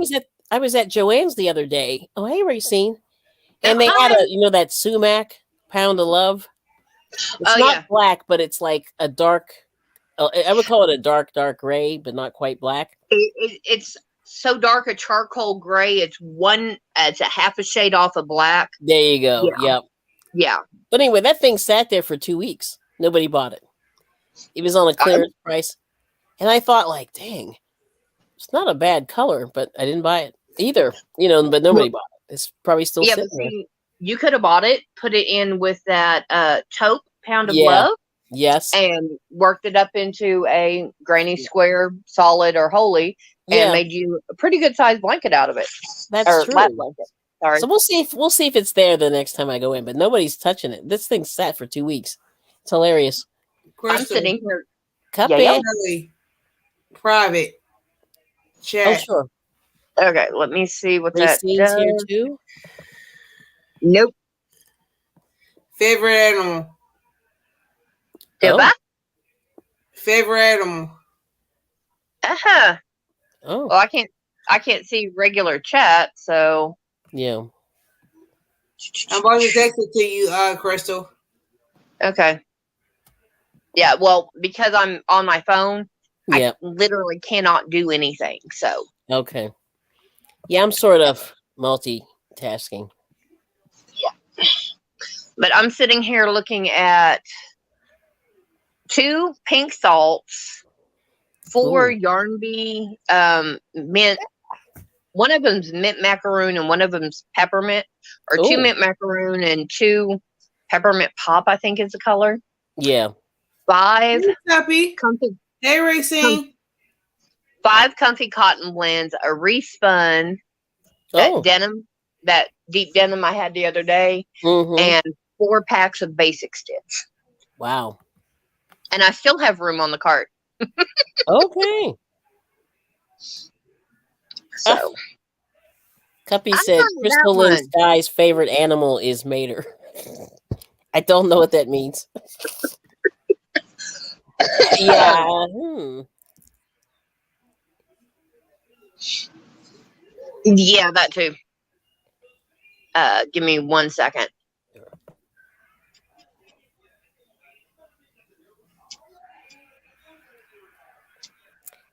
was at Joanne's the other day. Oh, hey, Racine. Oh And they had hi. that sumac pound of love. It's Oh not yeah. black, but it's like a dark. I would call it a dark gray, but not quite black. It's so dark a charcoal gray. It's one. It's a half a shade off of black. There you go. Yeah. Yep. Yeah. But anyway, that thing sat there for 2 weeks. Nobody bought it. It was on a I, clearance price, and I thought, like, dang, it's not a bad color, but I didn't buy it either. But nobody bought it. It's probably still yeah, but sitting there. see, you could have bought it, put it in with that taupe pound of Yeah. love, Yes. and worked it up into a granny square, solid or wholly, and Yeah. made you a pretty good sized blanket out of it, That's or lap true. blanket. Sorry, So we'll see if it's there the next time I go in. But nobody's touching it. This thing sat for 2 weeks. It's hilarious. I'm Crystal, sitting here. Yeah, yeah. Cuphead. really private Oh, chat. sure. Okay, let me see what that Racine's here does. too. Nope. Favorite animal. Do Oh. that? Favorite animal. Uh-huh. Oh. Well, I can't see regular chat, so Yeah. I'm about to text it to you, Crystal. okay. Yeah, well, because I'm on my phone, I Yeah. literally cannot do anything. So, Okay. Yeah, I'm sort of multitasking. but I'm sitting here looking at 2 pink salts, 4 Ooh. yarn bee, mint. One of them's mint macaroon and one of them's peppermint, or 2 Oh. mint macaroon and 2 peppermint pop, I think is the color. Yeah. 5 Hey, Tuppy. comfy, Hey, Racine. 5 comfy cotton blends, a respun, that Oh. denim, that deep denim I had the other day, Mm-hmm. and 4 packs of basic stitch. Wow. And I still have room on the cart. Okay. So Cuppy I said know that Crystal Lynn one. Sky's favorite animal is Mater. I don't know what that means. Yeah. Yeah, that too. Give me 1 second.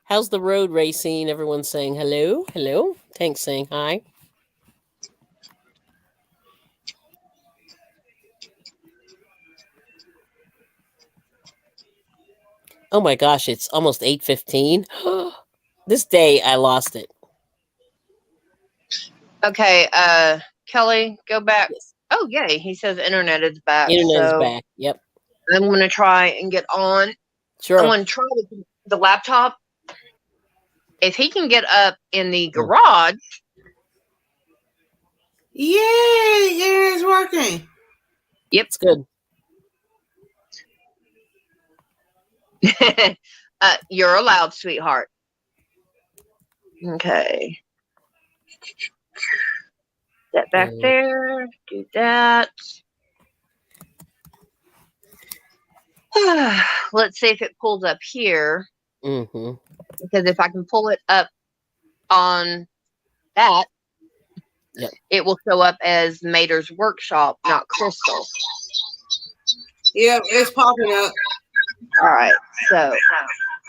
How's the road racing? Everyone's saying hello. Hello. Tank's saying hi. Oh my gosh, it's almost 8:15. This day I lost it. Okay, Kelly, go back. Yes. Oh, yay. He says internet is back. Internet is So back. Yep. I'm going to try and get on. I'm Sure. going to try the laptop. If he can get up in the Oh. garage. Yay! It is working. Yep. It's good. You're allowed, sweetheart. Okay. That back there. Do that. Let's see if it pulls up here. Mm-hmm. Because if I can pull it up on that, Yep. it will show up as Mater's workshop, not Crystal. Yep, it's popping up. All right, so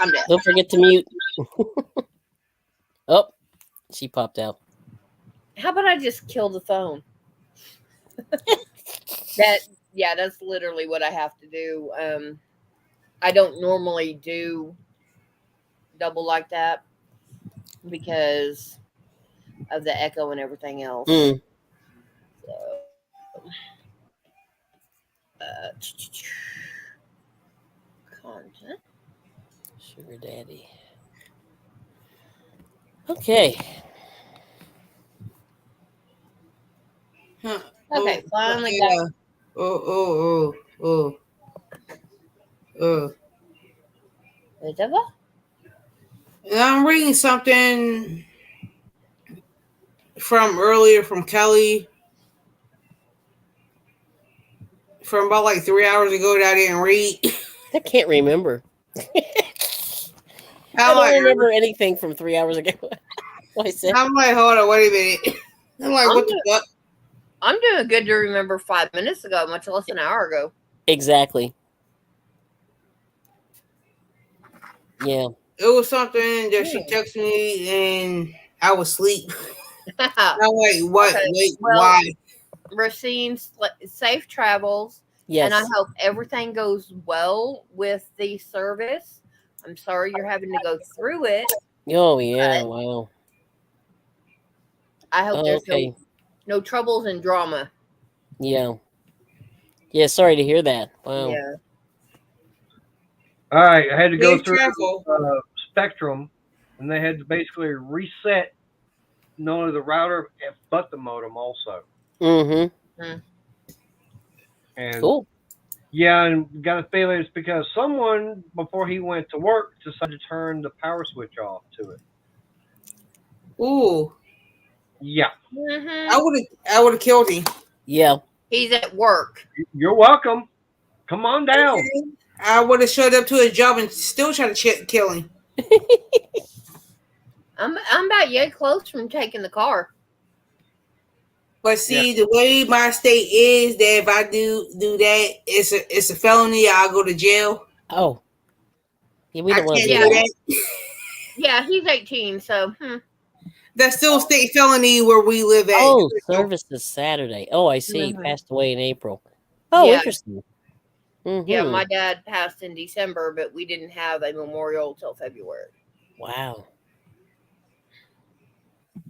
I'm dead. Don't forget to mute. Oh, she popped out. How about I just kill the phone? That's literally what I have to do. I don't normally do double like that because of the echo and everything else. Mm. So, content. Sugar daddy. Okay. Huh. Okay, Oh, finally got. yeah. Oh. Whatever. And I'm reading something from earlier from Kelly from about like 3 hours ago that I didn't read. I can't remember. I I'm like, don't remember anything from 3 hours ago. What I said. hold on, wait a minute. I'm like, I'm what the do- fuck? I'm doing good to remember 5 minutes ago, much less an hour ago. Exactly. Yeah. It was something that she Hmm. texted me and I was asleep. Okay. I'm like, what? Wait, Well, why? Racine, safe travels, and I Yes. hope everything goes well with the service. I'm sorry you're having to go through it. Oh yeah. Wow. I hope Oh, there's okay. no troubles and drama. Yeah. Yeah. Sorry to hear that. Wow. Yeah. All right, I had to go Safe through travel. Spectrum, and they had to basically reset not only the router but the modem also. Mm-hmm. Mm. And Cool. yeah, and got a feeling it's because someone before he went to work decided to turn the power switch off to it. Ooh, Yeah, Hmm. I would have killed him. Yeah. He's at work. you're welcome. Come on down. I would have showed up to his job and still tried to kill him. I'm about yet close from taking the car. But Yeah, see, the way my state is, that if I do that, it's a felony. I'll go to jail. Oh. Yeah. We I don't want to can't do Yeah, do that. that. yeah, he's 18, so That's still a state felony where we live at. Oh, service is Saturday. Oh, I see. He hmm passed away in April. Oh, yeah, interesting. yeah. Mm-hmm. My dad passed in December, but we didn't have a memorial till February. Wow.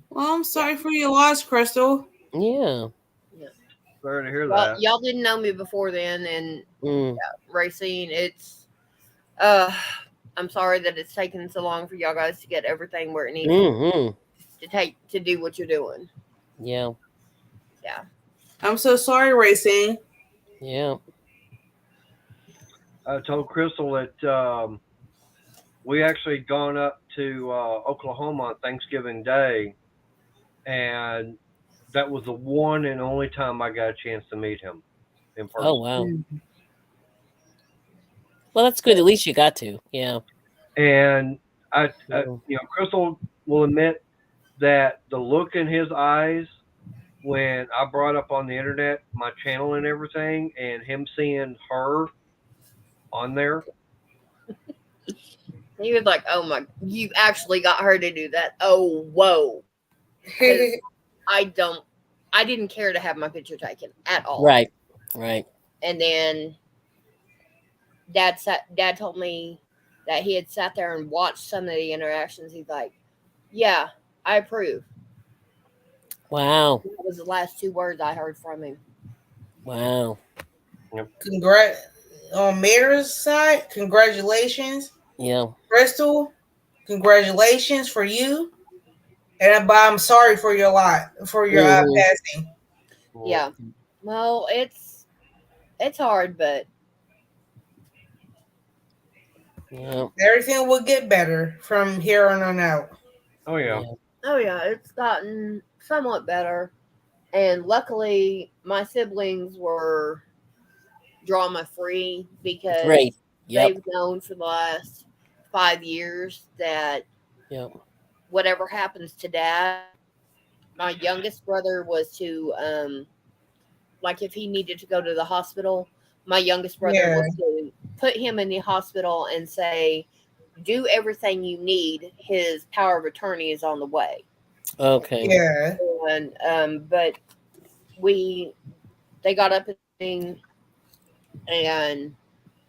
Well, I'm Yeah, sorry for your loss, Crystal. Yeah. yeah. sorry to hear Well, that. y'all didn't know me before then, and Mm. Racine, it's uh, I'm sorry that it's taken so long for y'all guys to get everything where it needs Mm-hmm. to do what you're doing. Yeah. Yeah. I'm so sorry, Racing. Yeah. I told Crystal that we actually gone up to Oklahoma on Thanksgiving Day, and that was the one and only time I got a chance to meet him in Oh, person. wow. Well, that's good. At least you got to. Yeah. And Yeah. Crystal will admit that the look in his eyes when I brought up on the internet my channel and everything, and him seeing her on there. He was like, "Oh my, you actually got her to do that? Oh, whoa!" Because I don't, I didn't care to have my picture taken at all. Right. Right. And then Dad told me that he had sat there and watched some of the interactions. He's like, "Yeah, I approve." Wow. That was the last two words I heard from him. Wow. Yep. Congrats on Mayor's side. Congratulations, Yeah. Crystal. Congratulations for you. And I'm sorry for your lot for your Mm-hmm. passing. Well, Yeah. Well, it's hard, but Yeah. Everything will get better from here on out. oh yeah. Yeah. oh yeah, it's gotten somewhat better. And luckily, my siblings were drama free because Great. Yep. they've known for the last 5 years that Yep. whatever happens to Dad, my youngest brother was to like if he needed to go to the hospital, my youngest brother Yeah, was to put him in the hospital and say, "Do everything you need. His power of attorney is on the way." Okay. yeah. And but we they got up and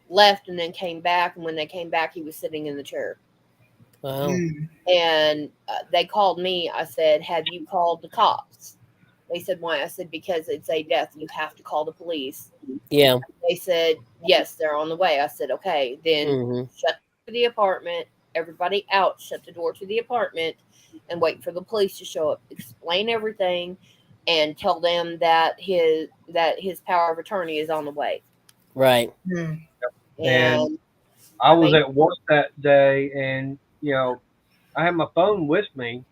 left and then came back, and when they came back he was sitting in the chair, Wow. Mm. and they called me. I said, "Have you called the cops?" They said, "Why?" I said, "Because it's a death, you have to call the police." Yeah. They said, "Yes, they're on the way." I said, "Okay, then Mm-hmm. shut." to the apartment, everybody out, shut the door to the apartment, and wait for the police to show up. Explain everything, and tell them that his power of attorney is on the way. Right. Hmm. And And I I was made at work that day, and I had my phone with me,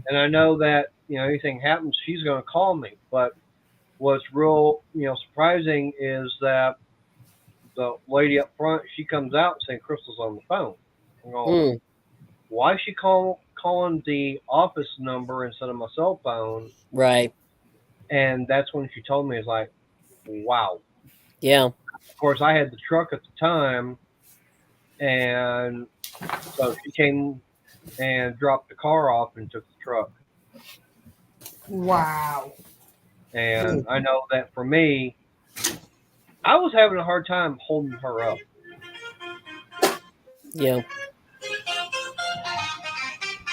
and I know that anything happens, she's going to call me. But what's real surprising is that the lady up front, she comes out saying Crystal's on the phone. I'm going, Mm, why is she calling the office number instead of my cell phone? right. And that's when she told me, it's like, wow. Yeah. Of course, I had the truck at the time, and so she came and dropped the car off and took the truck. Wow. And I know that for me, I was having a hard time holding her up. Yeah.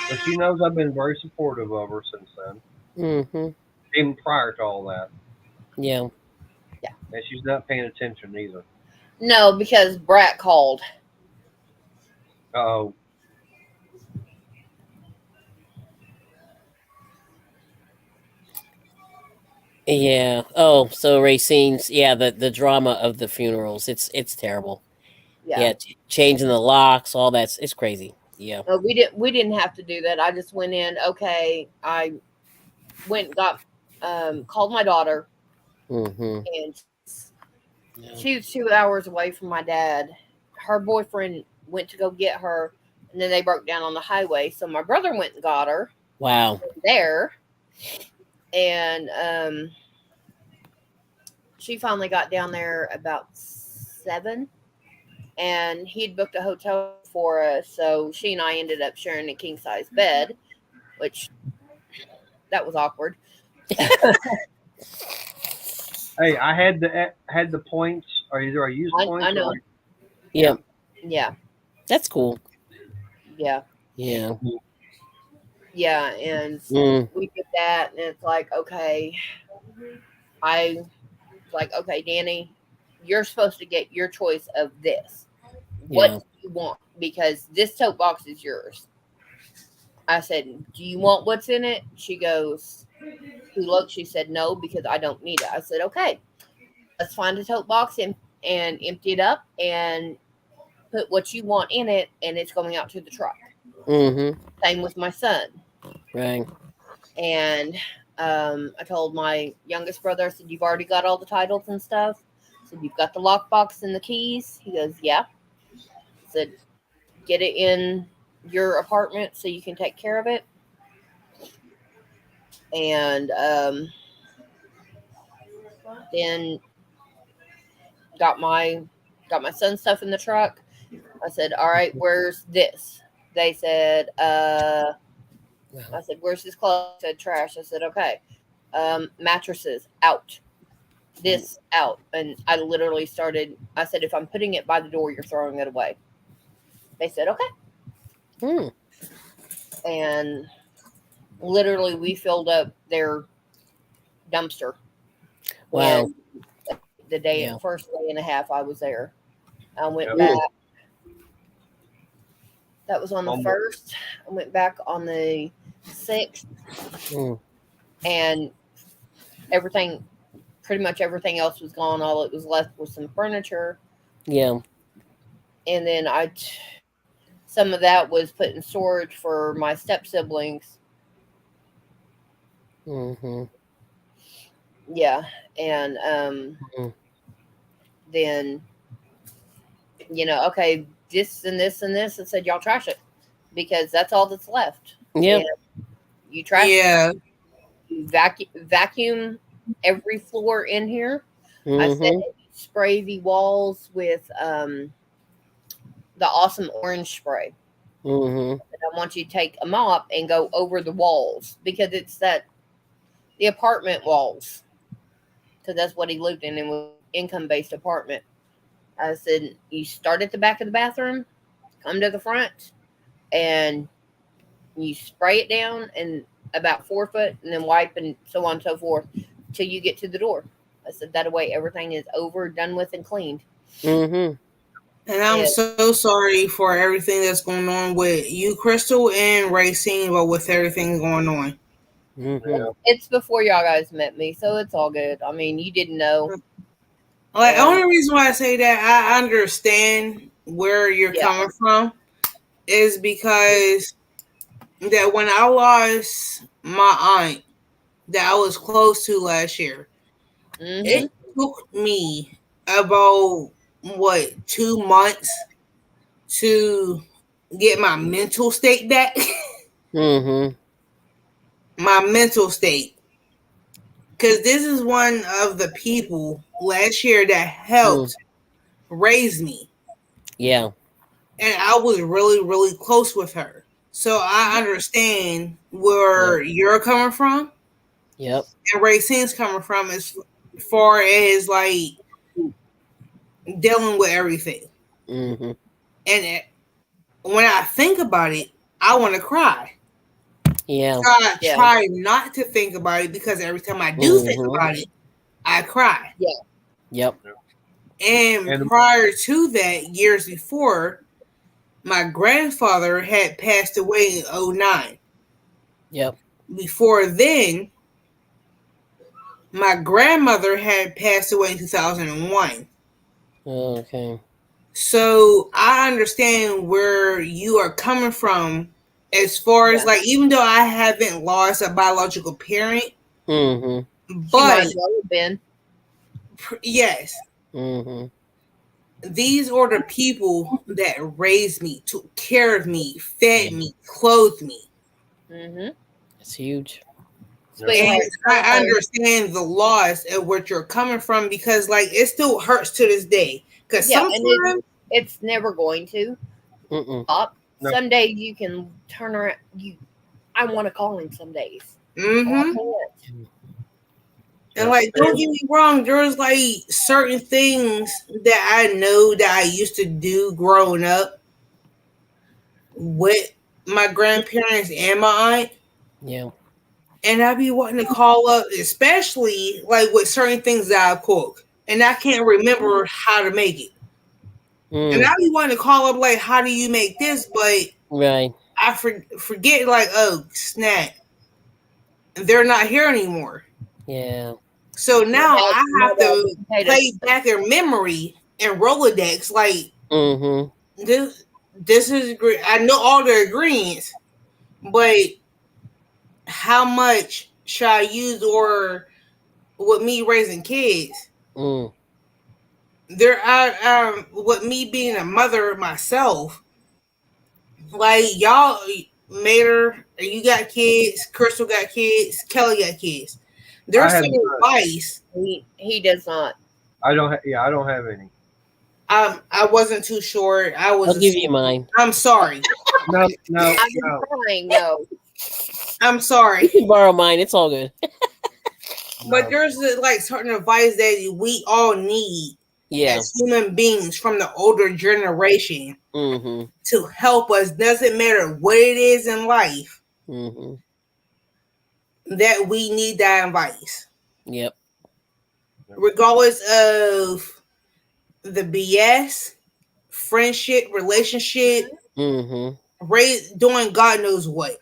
But she knows I've been very supportive of her since then, Mm-hmm. even prior to all that. Yeah. yeah. And she's not paying attention either. No, because Brat called. Oh, Yeah. Oh, so Racine's, yeah, the drama of the funerals. It's terrible. Yeah. Yeah, changing the locks, all that's it's crazy. Yeah. No, we didn't have to do that. I just went in. Okay, I went and got called my daughter, Mm-hmm. and Yeah. she was 2 hours away from my dad. Her boyfriend went to go get her, and then they broke down on the highway. So my brother went and got her Wow. there, and she finally got down there about 7, and he'd booked a hotel for us. So she and I ended up sharing a king size bed, which that was awkward. hey, I had the points, or either I used I points or know. yeah. Yeah. Yeah, That's cool. yeah, Yeah. yeah, and Mm, we did that, and it's like, okay, I was like, okay, Danny, you're supposed to get your choice of this. What yeah. do you want? Because this tote box is yours. I said, do you want what's in it? She goes, she looked, she said, no, because I don't need it. I said, okay, let's find a tote box and empty it up and put what you want in it, and it's going out to the truck. Mm-hmm. Same with my son. Right. And I told my youngest brother, I said, you've already got all the titles and stuff. I said, you've got the lockbox and the keys. He goes, yeah. I said, get it in your apartment so you can take care of it. And then got my got my son's stuff in the truck. I said, all right, where's this? They said, I said, where's his clothes? They said, trash. I said, okay. Mattresses out. This out. And I literally started, I said, if I'm putting it by the door, you're throwing it away. They said, okay. Mm, And literally, we filled up their dumpster wow. in the day, Yeah. first day and a half I was there. I went Yep. back. Mm, That was on the Almost. first. I went back on the 6th, mm, and everything, pretty much everything else was gone. All it was left was some furniture, yeah. and then some of that was put in storage for my step siblings. Mm-hmm. Yeah, and Mm, then okay, this and this and this, and said y'all trash it because that's all that's left. And yep. you trash it, Yeah. you vacuum every floor in here. I said Mm-hmm. spray the walls with the awesome orange spray. Mm-hmm. And I want you to take a mop and go over the walls because it's the apartment walls, because that's what he lived in, and was income based apartment. I said you start at the back of the bathroom, come to the front, and you spray it down and about 4 foot, and then wipe and so on and so forth till you get to the door. I said that way everything is over, done with, and cleaned. Mm-hmm. And I'm And so sorry for everything that's going on with you, Crystal, and Racine, but with everything going on. Mm-hmm. it's before y'all guys met me, so it's all good. I mean, you didn't know. Like, the And only reason why I say that I understand where you're yeah. coming from is because that when I lost my aunt that I was close to last year, Mm-hmm. it took me about what 2 months to get my mental state back. Mm-hmm. My mental state, because this is one of the people last year that Mm. helped raise me, Yeah. and I was really really close with her, so I understand Yep. where you're coming from Yep. and Racine's coming from as far as like dealing with everything. Mm-hmm. And when I think about it, I want to cry. Yeah. So I Yeah. try not to think about it because every time I do think Mm-hmm. about it, I cry. Yeah. Yep. And And prior to that, years before, my grandfather had passed away in '09. Yep. Before then, my grandmother had passed away in 2001. Okay. So I understand where you are coming from as far as Yeah. like, even though I haven't lost a biological parent, Mm-hmm. She might but as well have been. yes, Mm-hmm. these are the people that raised me, took care of me, fed Yeah. me, clothed me. Mm-hmm. It's huge. And Sweetheart. I So, understand the loss of what you're coming from because, like, it still hurts to this day. Because yeah, and sometimes, it's never going to Mm-mm. stop. no, Someday you can turn around. I want to call him some days. Oh, I mm-hmm. can't. And yeah, like, don't and get me wrong, there's like certain things that I know that I used to do growing up with my grandparents and my aunt. Yeah. And I be wanting to call up, especially like with certain things that I cook, and I can't remember how to make it. And Mm. I be wanting to call up like, how do you make this? But Right. I forget like, oh snap, they're not here anymore. Yeah. So My now dad, I my have dad to didn't hate play us. back their memory and Rolodex. Like, Mm-hmm. this is great. I know all the ingredients, but how much should I use, or with me raising kids? Mm. There, with me being a mother myself, like y'all, Mater, you got kids, Crystal got kids, Kelly got kids. I There's have some none. advice. He does not. I don't. Yeah, I don't have any. I wasn't too sure. I was I'll give asleep. you mine. I'm sorry. No, no, I've been no, trying. No. I'm You sorry. can borrow mine. It's all good. But no. there's like certain advice that we all need Yeah. as human beings from the older generation Mm-hmm. to help us. Doesn't matter what it is in life, Mm-hmm. that we need that advice, Yep. regardless of the BS, friendship, relationship, Mm-hmm. doing God knows what.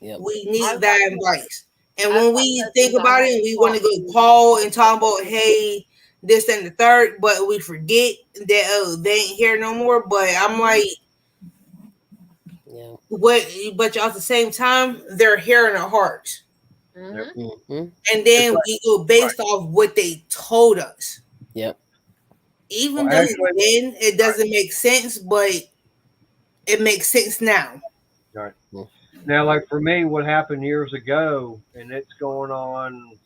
Yep. We need I've got that advice. And I've when got we think cousins I about it, haven't and we want to talked go to. call and talk about, hey, this and the third, but we forget that, oh, they ain't here no more. But I'm like, Yeah. what? But at the same time, they're here in our hearts, Mm-hmm. Mm-hmm. and It's then like we go right. based off what they told us. Yep. Even Well, though actually, then it doesn't make sense, but it makes sense now. right. Mm. Now, like for me, what happened years ago, and it's going on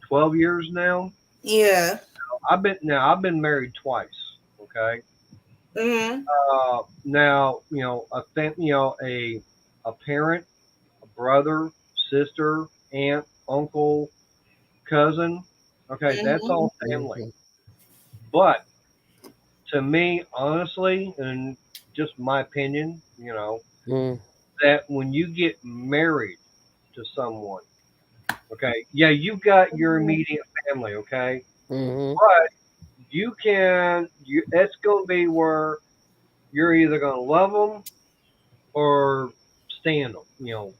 12 years now. Yeah. I've been married twice. Okay. Mm-hmm. Now a parent, a brother, sister, aunt, uncle, cousin. Okay, that's Mm-hmm. all family. Mm-hmm. But to me, honestly, and just my opinion, Mm. that when you get married to someone, okay, yeah, you got your immediate family, okay, Mm-hmm. but it's going to be where you're either going to love them or stand them. Mm-hmm.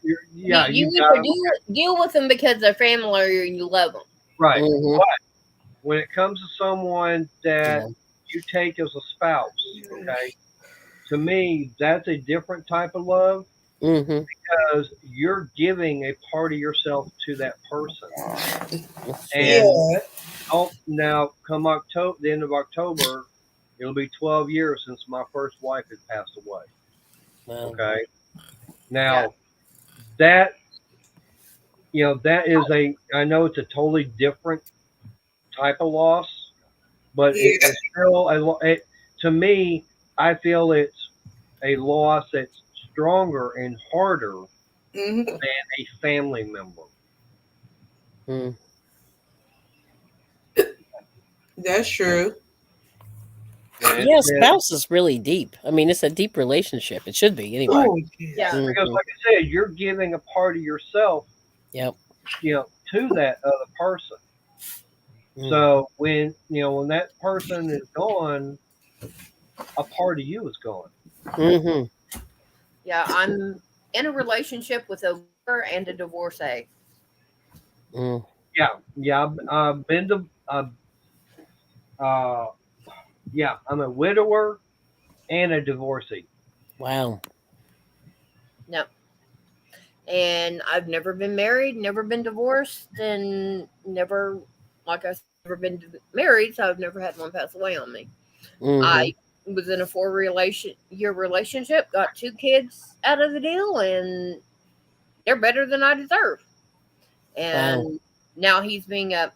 You Yeah, you you got either deal with them because they're family or you love them. right. Mm-hmm. But when it comes to someone that Yeah. you take as a spouse, okay, to me that's a different type of love Mm-hmm. because you're giving a part of yourself to that person. That's true. And Yeah. now come October, the end of October, it'll be 12 years since my first wife had passed away. Wow. Okay, Yeah. now that that is I know it's a totally different type of loss, but Yeah. it's still to me. I feel it's a loss that's stronger and harder Mm-hmm. than a family member. Mm. That's Yeah, true. and Yeah, spouse is really deep. I mean, it's a deep relationship. It should be anyway. right Oh, Yeah. yeah. because, Mm-hmm. like I said, you're giving a part of yourself, Yep. to that other person. Mm. So when that person is gone, a part of you is gone. Mm-hmm. Yeah. I'm in a relationship with a widower and a divorcee. Mm. Yeah, yeah. I've been to. Uh, yeah, I'm a widower and a divorcee. Wow. No. And I've never been married, never been divorced, and never, like I said, never been married, so I've never had one pass away on me. Mm-hmm. I was in a 4 year relationship, got 2 kids out of the deal, and they're better than I deserve. Wow. And now he's being a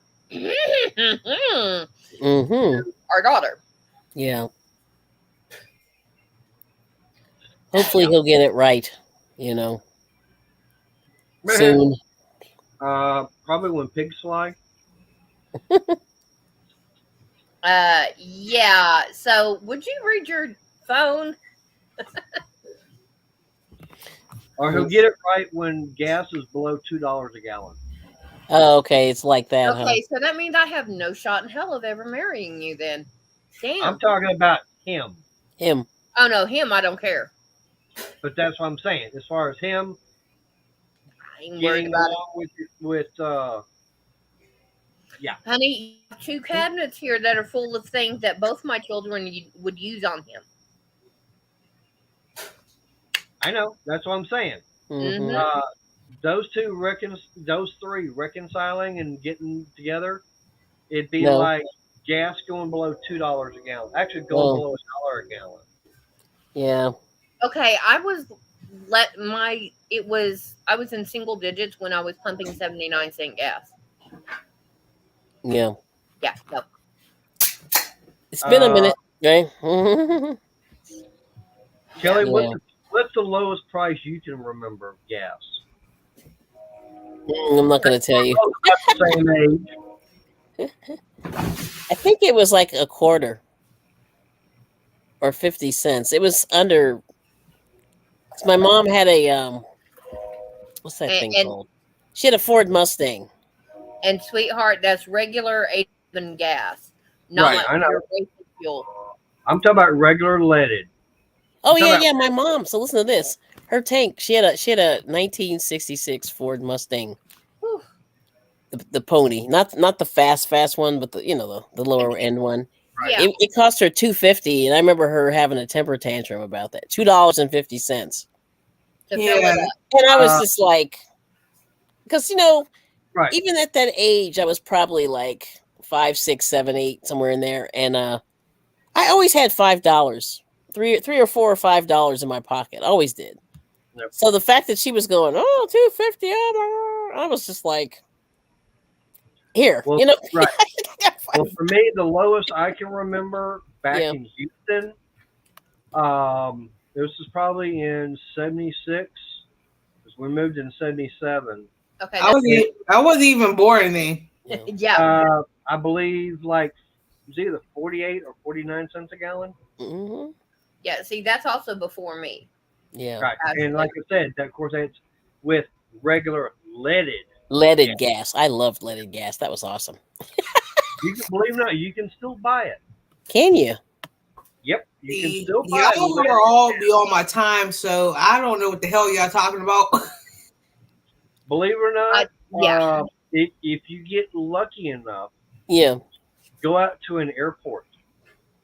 Mm-hmm. our daughter. Yeah. Hopefully he'll get it right. You know, soon. Probably when pigs fly. Yeah. So would you read your phone? Or he'll Mm. get it right when gas is below $2 a gallon. Oh, okay. It's like that, huh? Okay, so that means I have no shot in hell of ever marrying you then. I'm Damn. talking about him, Him. Oh no, him I don't care. but that's what I'm saying. As far as him I ain't worried getting about it. along yeah, Honey, you have 2 cabinets here that are full of things that both my children would use on him. I know. That's what I'm saying. Mm-hmm. Mm-hmm. Uh, those three reconciling and getting together, it'd be No. like gas going below $2 a gallon. Actually, going Oh, below $1 a gallon. yeah. Okay, I was in single digits when I was pumping 79 cent gas. Yeah. Yeah, no. It's been a Uh, minute, right? Mm-hmm. Yeah. Kelly, Yeah. what's the lowest price you can remember of gas? I'm not going to tell you. Both about the same age. I think it was like a quarter or 50 cents. It was under. 'Cause my mom had a what's that And thing and, called? She had a Ford Mustang. and sweetheart, that's regular 87 gas, Right, not I know. your basic fuel. I'm talking about regular leaded. Oh I'm talking yeah, about yeah. My mom. So listen to this. Her tank. She had a 1966 Ford Mustang. Whew. The pony, not the fast one, but the lower end one. Yeah. It cost her $2.50, and I remember her having a temper tantrum about that. $2.50, To fill Yeah. it up. and I was uh, just like, because right. even at that age, I was probably like 5, 6, 7, 8, somewhere in there, and I always had $5, three or $4 or $5 in my pocket. Always did. Yep. So the fact that she was going, oh, 250, oh, I was just like, here, Well, right. I got Well, five. for me, the lowest I can remember back Yeah. in Houston, this was probably in '76, because we moved in '77. Okay, I that's I wasn't even born then. Yeah. yeah. I believe like it was either 48 or 49 cents a gallon. Hmm. Yeah, see, that's also before me. Yeah. Right. And Actually. like I said, of course, that's with regular leaded gas. Leaded gas. I loved leaded gas. That was awesome. You can believe it or not, you can still buy it. Can you? Yep, you can See, still buy it. y'all are all be on my time, so I don't know what the hell y'all talking about. Believe it or not, Yeah. if you get lucky enough, Yeah. go out to an airport,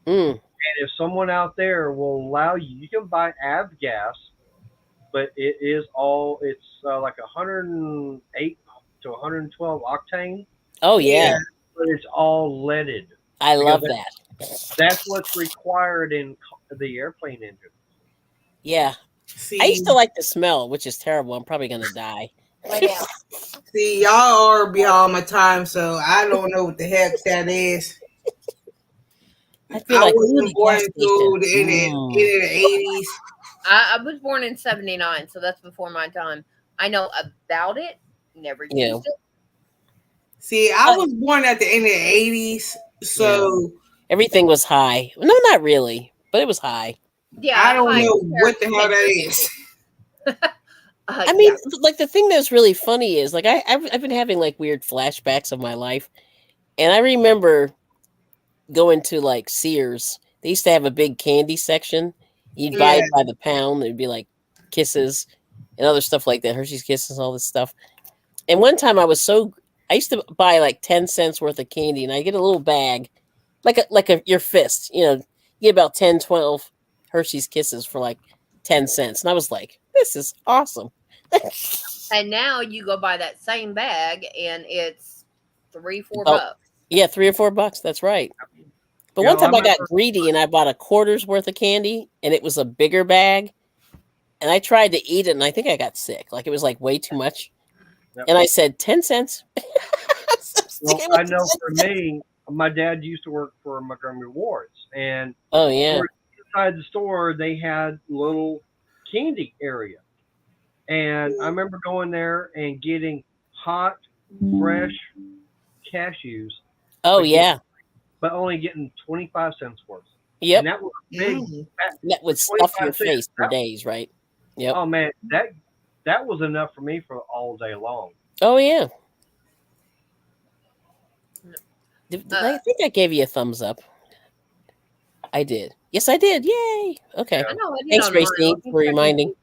Mm. and if someone out there will allow you, you can buy avgas, but it's like 108 to 112 octane, Oh Yeah. yeah. but it's all leaded I because love that. that's what's required in the airplane engine. Yeah. I See, used to like the smell, which is terrible. I'm probably gonna die. Lay down. see, y'all are beyond my time, so I don't know what the heck that is. I feel I like, ooh, wasn't the born gas station. until the end Mm. of the 80s. I was born in '79, so that's before my time. I know about it. Never Yeah. used it. See, I Uh, was born at the end of the 80s, yeah. so Everything was high. No, not really, but it was high. I Yeah, don't high know compared what to the hell 10 that years is. ago. I mean, Yeah. like the thing that's really funny is like I've been having like weird flashbacks of my life, and I remember going to like Sears. They used to have a big candy section. You'd buy Yeah, it by the pound. It'd be like Kisses and other stuff like that, Hershey's Kisses, all this stuff. And one time I used to buy like 10 cents worth of candy, and I get a little bag, like your fist. You get about 10, 12 Hershey's Kisses for like 10 cents, and I was like, this is awesome. And now you go buy that same bag and it's 3, 4 Oh, bucks. yeah, $3 or $4. That's right. But You one know, I time I got remember. greedy and I bought a quarter's worth of candy, and it was a bigger bag. And I tried to eat it, and I think I got sick. Like it was like way too much. Yep. And I said 10 cents. I'm Well, sticking with I the know for 10 cents. me, my dad used to work for Montgomery Wards, and Oh of yeah. course, inside the store they had little candy area, and I remember going there and getting hot, fresh cashews, Oh but get yeah. but only getting 25 cents worth, and Yep. that was big. mm, That, That for would stuff your 25 cents, face for days, right? Yep. oh man, that was enough for me for all day long. Oh yeah. Did I Uh, think I gave you a thumbs up? I did. Yes, I did. Yay. Okay. I Yeah, know I did Thanks, on mine. Racine, Let me for check and reminding. see.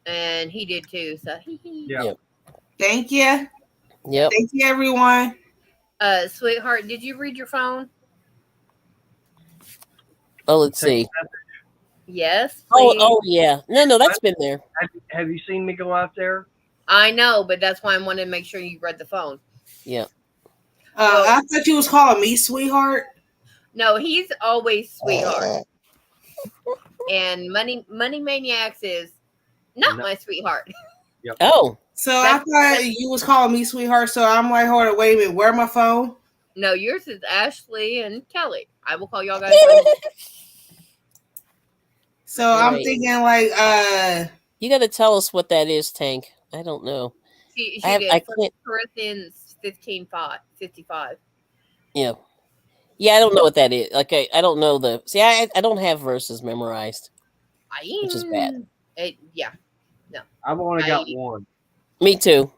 And he did too. So hee hee. yeah. Yep. thank you. Yep. Thank you, everyone. Sweetheart, did you read your phone? Oh, let's Take see. Yes, Oh, please. oh yeah. No, that's been there. have you seen me go out there? I know, but that's why I wanted to make sure you read the phone. Yeah. Well, I thought you was calling me sweetheart. no, he's always sweetheart. And Money Maniacs is not No. my sweetheart. Yep. Oh. So I That's thought you was calling me sweetheart. So I'm like, hold on, wait a minute, where my phone? no, yours is Ashley and Kelly. I will call y'all guys right now. So All I'm right. thinking like, You got to tell us what that is, Tank. I don't know. She I did. First can't. Corinthians 15:55. Yeah. Yeah, I don't know what that is. Like I don't know the. See, I don't have verses memorized, which is bad. Yeah, no. I've only got I one. Me too.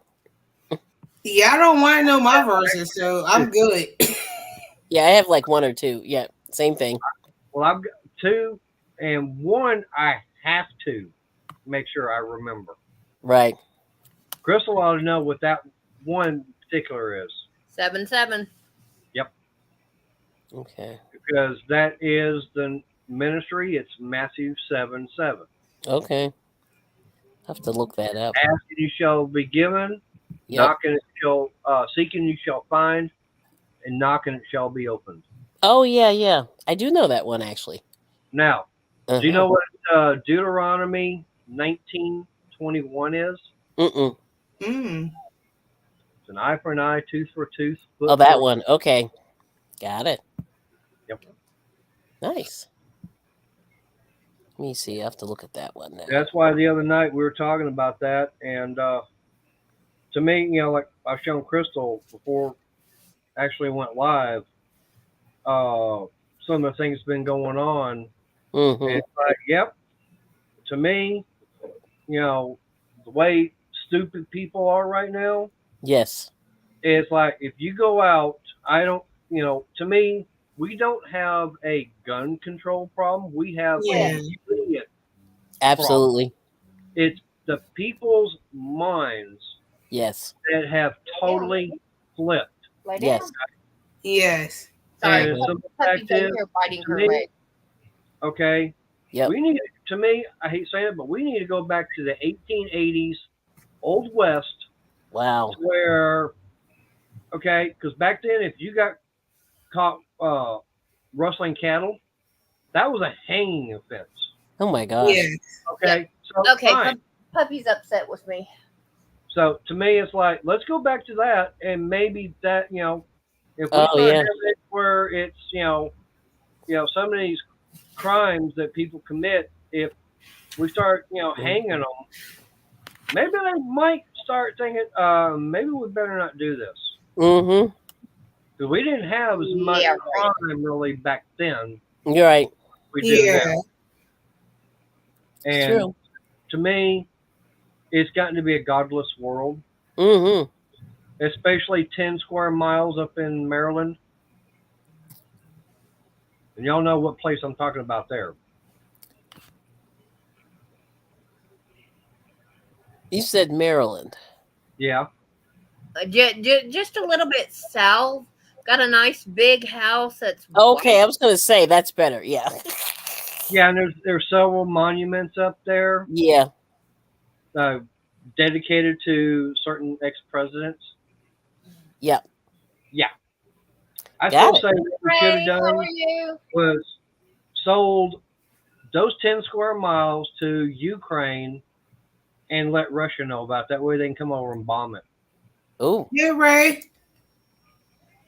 yeah, I don't want to know my verses, so I'm good. Yeah, I have like one or two. Yeah, same thing. Well, I've got two, and one I have to make sure I remember. Right. Crystal ought to know what that one particular is. 7:7. Yep, Okay. because that is the ministry. It's Matthew 7:7. Okay. Have to look that up. Ask and you shall be given. Yep. Knocking it shall seeking you shall find, and knocking it shall be opened. Oh yeah, yeah. I do know that one actually. Now, do you Uh-huh. know what Deuteronomy 19:21 is? Mm-mm. Mm. It's an eye for an eye, tooth for a tooth, Oh, foot for that a one. Okay. Got it. Yep. Nice. Let me see. I have to look at that one now. That's why the other night we were talking about that, and to me, like I've shown Crystal before, actually went live. Some of the things been going on, and Mm-hmm. it's like, yep. To me, the way stupid people are right now, Yes. It's like if you go out, I don't, to me, we don't have a gun control problem. We have a Yeah. idiot problem. Absolutely. It's the people's minds Yes. that have Lay down. totally flipped. Lay Yes. down. Yes. Sorry, And Mhm. some of the Puppy's fact over is, here biting to her me, leg. okay, Yep. we need, to me, I hate saying it, but we need to go back to the 1880s, Old West, Wow. where, okay, because back then, if you got caught rustling cattle, that was a hanging offense. Oh my Yeah. gosh. Yep. Okay, so Okay, fine. Puppy's upset with me. So to me, it's like let's go back to that, and maybe that if we Oh start yeah. having it where it's some of these crimes that people commit, if we start hanging them, maybe they might start thinking, maybe we better not do this Mm-hmm. because we didn't have as much Yeah, right. crime really back then You're right. we do now, Yeah. It's and true. to me, it's gotten to be a godless world, Mm-hmm. especially 10 square miles up in Maryland. And y'all know what place I'm talking about there. You said Maryland. Yeah. Just a little bit south. Got a nice big house that's Okay, white. I was gonna say that's better. Yeah. Yeah, and there's several monuments up there Yeah. uh, dedicated to certain ex-presidents. Yep. Yeah. I Got still it. say what we should have Ray, how are done you? was sold those 10 square miles to Ukraine and let Russia know about it. That way they can come over and bomb it. Oh, Yeah, Ray.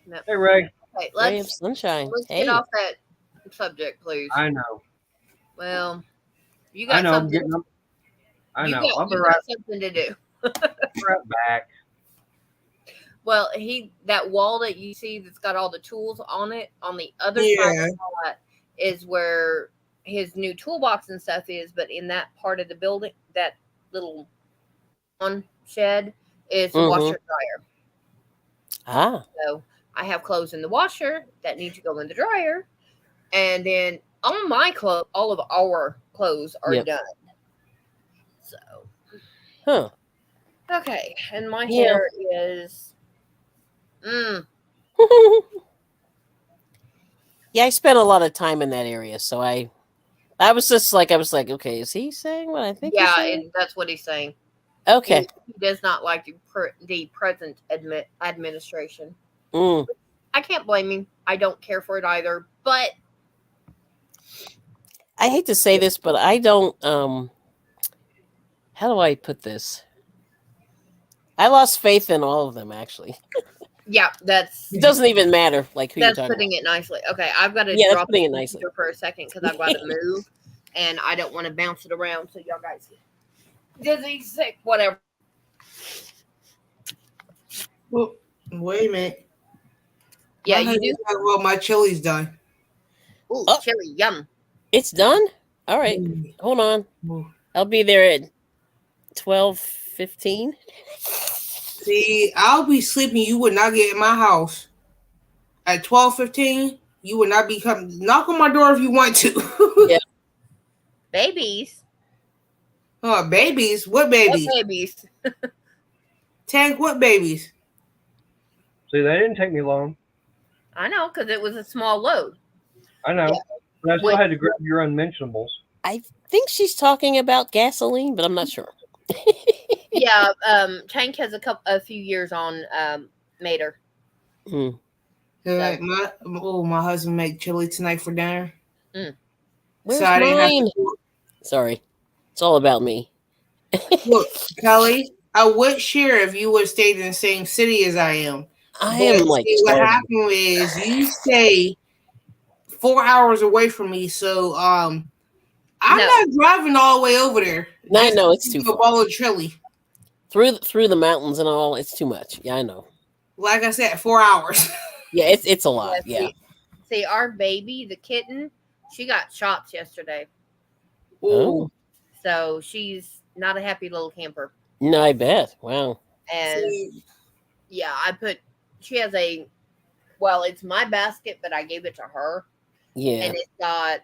No. Hey, Ray. Okay, ray of let's sunshine. get Hey. off that subject, please. I know. Well, you I got know. I'm something. getting them. I You know. got I'll be you right, got something to do. right back. Well, that wall that you see that's got all the tools on it, on the other side Yeah. of that is where his new toolbox and stuff is, but in that part of the building, that little lawn shed is the Mm-hmm. washer dryer. Ah. So I have clothes in the washer that need to go in the dryer, and then all my clothes, all of our clothes are Yep. done. So Huh. okay, and my Yeah. hair is Yeah, I spent a lot of time in that area, so I was like, okay, is he saying what I think he's yeah, saying? and that's what he's saying. Okay. He does not like the present administration. Mm. I can't blame him. I don't care for it either. But I hate to say this, but I don't how do I put this? I lost faith in all of them actually. yeah, It doesn't even matter like who you're that's talking putting about. it nicely. Okay, I've got to Yeah, that's drop putting the it nicely. computer for a second because I've got to move, and I don't want to bounce it around. So y'all guys get dizzy, sick, whatever. Well, wait a minute. Yeah, My you do. husband's like, well, my chili's done. Ooh, Oh, chili, yum. it's done? All right. Hold on. I'll be there at 12:15. See, I'll be sleeping. You would not get in my house at 12:15. You would not be coming. Knock on my door if you want to. Yeah. Babies. Oh, babies? What What babies? babies? Tank, what babies? See, that didn't take me long. I know because it was a small load. I know. Yeah. But I still Wait. had to grab your unmentionables. I think she's talking about gasoline, but I'm not sure. Yeah, Tank has a few years on Mater. Mm. So, My husband make chili tonight for dinner. mm. Where's So I didn't have mine? to Sorry. It's all about me. look, Kelly. I would share if you would have stayed in the same city as I am. I But am like see, what starving. happened is you stay 4 hours away from me, so I'm No. not driving all the way over there. I Just know to it's give too you a far. bowl of chili. Through the mountains and all, it's too much. Yeah, I know. Like I said, 4 hours. Yeah, it's a lot. Yeah, Yeah. see, our baby, the kitten, she got shots yesterday. Oh. Ooh. So she's not a happy little camper. No, I bet. Wow. And See, Yeah, I put. She has a. Well, it's my basket, but I gave it to her, Yeah. and it's got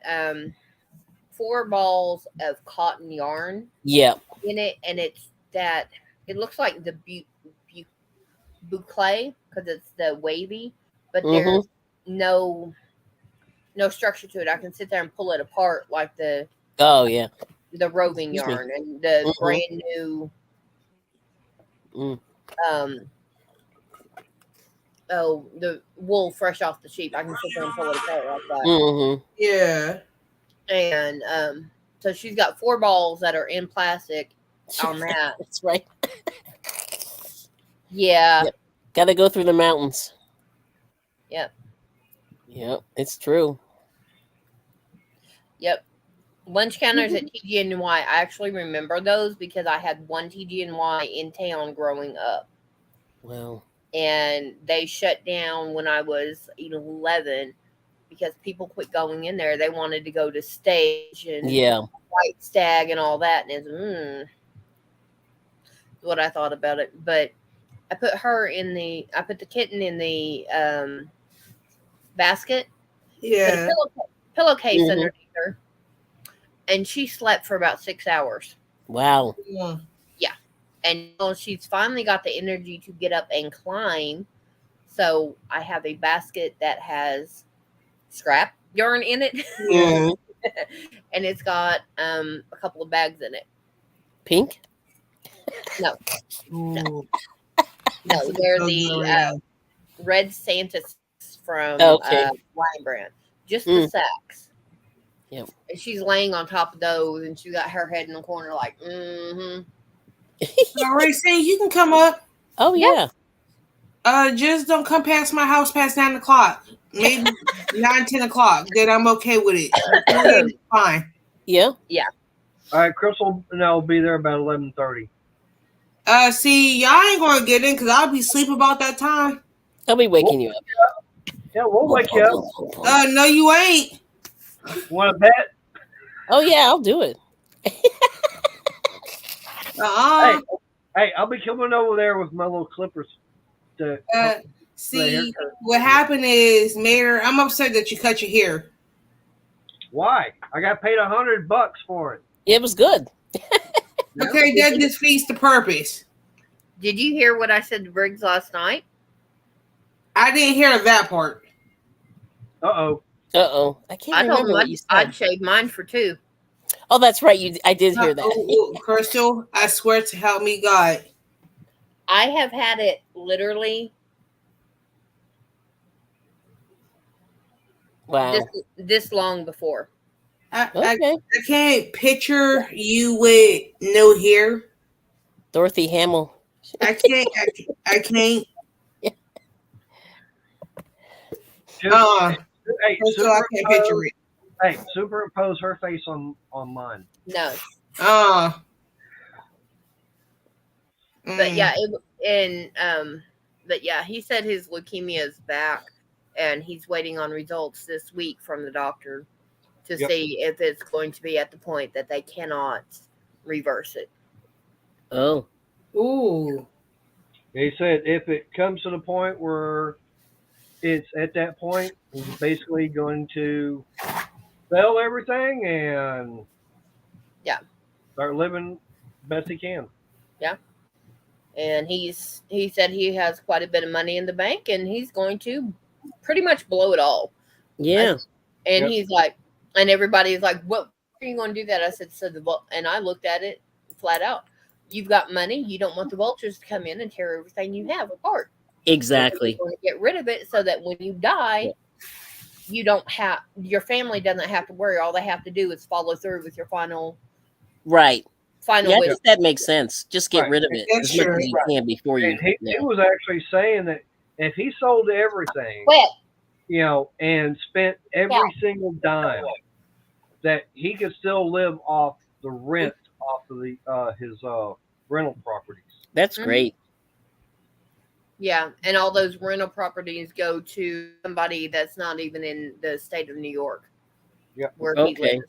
4 balls of cotton yarn Yeah. in it, and it's that. It looks like the boucle because it's the wavy, but Mm-hmm. there's no structure to it. I can sit there and pull it apart like Oh yeah. the roving Excuse me. yarn and the Mm-hmm. brand new Mm. um the wool fresh off the sheep. I can sit there and pull it apart like that. Mm-hmm. Yeah. And so she's got 4 balls that are in plastic on that. That's right. Yeah. Yep. Got to go through the mountains. Yep. Yep. It's true. Yep. Lunch counters at TGNY. I actually remember those because I had one TGNY in town growing up. Well. And they shut down when I was 11 because people quit going in there. They wanted to go to Stage and Yeah. White Stag and all that. And it's what I thought about it. But I put the kitten in the basket, put a Yeah. pillowcase Mm-hmm. underneath her, and she slept for about 6 hours. Wow. Yeah. Yeah. And now she's finally got the energy to get up and climb. So I have a basket that has scrap yarn in it. Yeah. Mm-hmm. And it's got a couple of bags in it. Pink. No, Ooh. no, That's they're so the good right now. red Santa sacks from Okay. Lion Brand. Just the Mm. sacks. Yep. And she's laying on top of those, and she got her head in the corner, like, mm-hmm. All right, Sam, you can come up. Oh yeah. Just don't come past my house past 9 o'clock. Maybe 9, 10 o'clock. Then I'm okay with it. Before then, it's fine. Yeah. Yeah. All right, Crystal and I will be there about 11:30. See, y'all ain't gonna get in because I'll be sleeping about that time. I'll be waking you up. Yeah, we'll wake you up. No, you ain't. Want to bet? Oh yeah, I'll do it. Uh-uh. Hey, I'll be coming over there with my little clippers to help the See, haircut. what happened is, Mayor, I'm upset that you cut your hair. Why? I got paid $100 for it. It was good. Yeah. Okay, that defeats the purpose. Did you hear what I said to Briggs last night? I didn't hear that part. Uh-oh. I can't I told remember him what you I'd said. shave mine for 2. Oh, that's right. I did hear that. Crystal, I swear to help me God. I have had it literally Wow. this long before. I Okay. can't picture you with no hair. Dorothy Hamill. I can't. I can't. Just, hey, Crystal, I can't picture it. Hey, superimpose her face on mine. No. But yeah, but yeah, he said his leukemia is back, and he's waiting on results this week from the doctor to see if it's going to be at the point that they cannot reverse it. Oh. Ooh. He said if it comes to the point where it's at that point, he's basically going to sell everything and start living best he can. Yeah. And he said he has quite a bit of money in the bank, and he's going to pretty much blow it all. Yeah. And he's like, and everybody's like, "What are you going to do that?" I said, and I looked at it flat out. You've got money. You don't want the vultures to come in and tear everything you have apart. Exactly. So you're going to get rid of it so that when you die, you don't have your family doesn't have to worry. All they have to do is follow through with your final Right. final Yeah, I wish. think that makes sense. Just get Right. rid of it That's as much true. as you can before you. And he was actually saying that if he sold everything, and spent every single dime, that he could still live off the rent off of the his rental properties. That's great. Yeah, and all those rental properties go to somebody that's not even in the state of New York. Yep. Where he Okay. lives.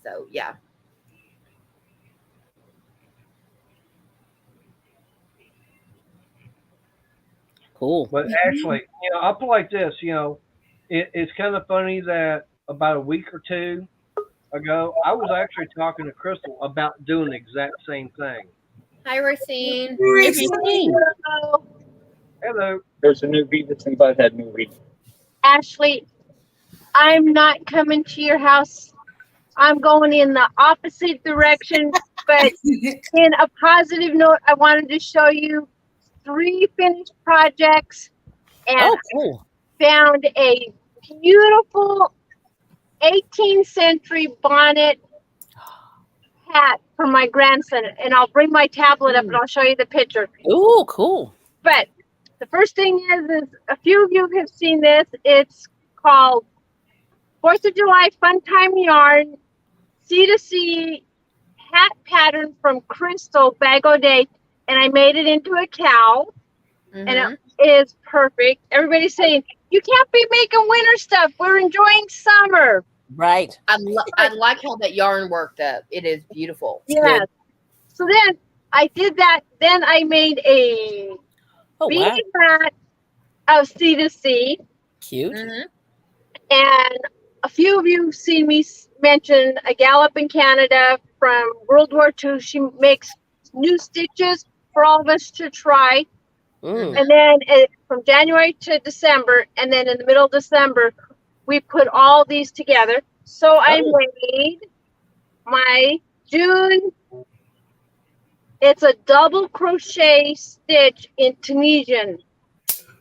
So yeah. Cool. But actually, I'll put it like this. It's kind of funny that about a week or two ago, I was actually talking to Crystal about doing the exact same thing. Hi, Racine. Hey, Christine. Hello. There's a new Beavis and Butthead movie. Ashley, I'm not coming to your house. I'm going in the opposite direction, but in a positive note, I wanted to show you 3 finished projects and Oh, cool. found a beautiful 18th century bonnet hat for my grandson. And I'll bring my tablet up and I'll show you the picture. Ooh, cool. But the first thing is a few of you have seen this. It's called 4th of July Fun Time Yarn C2C hat pattern from Crystal Bag O' Day, and I made it into a cow, and it is perfect. Everybody's saying, you can't be making winter stuff. We're enjoying summer. Right. I like how that yarn worked up. It is beautiful. Yes. So then I did that. Then I made a beanie hat of C2C. Cute. And a few of you have seen me mention a gal up in Canada from World War II. She makes new stitches for all of us to try. And then from January to December, and then in the middle of December, we put all these together. So I made my June. It's a double crochet stitch in Tunisian.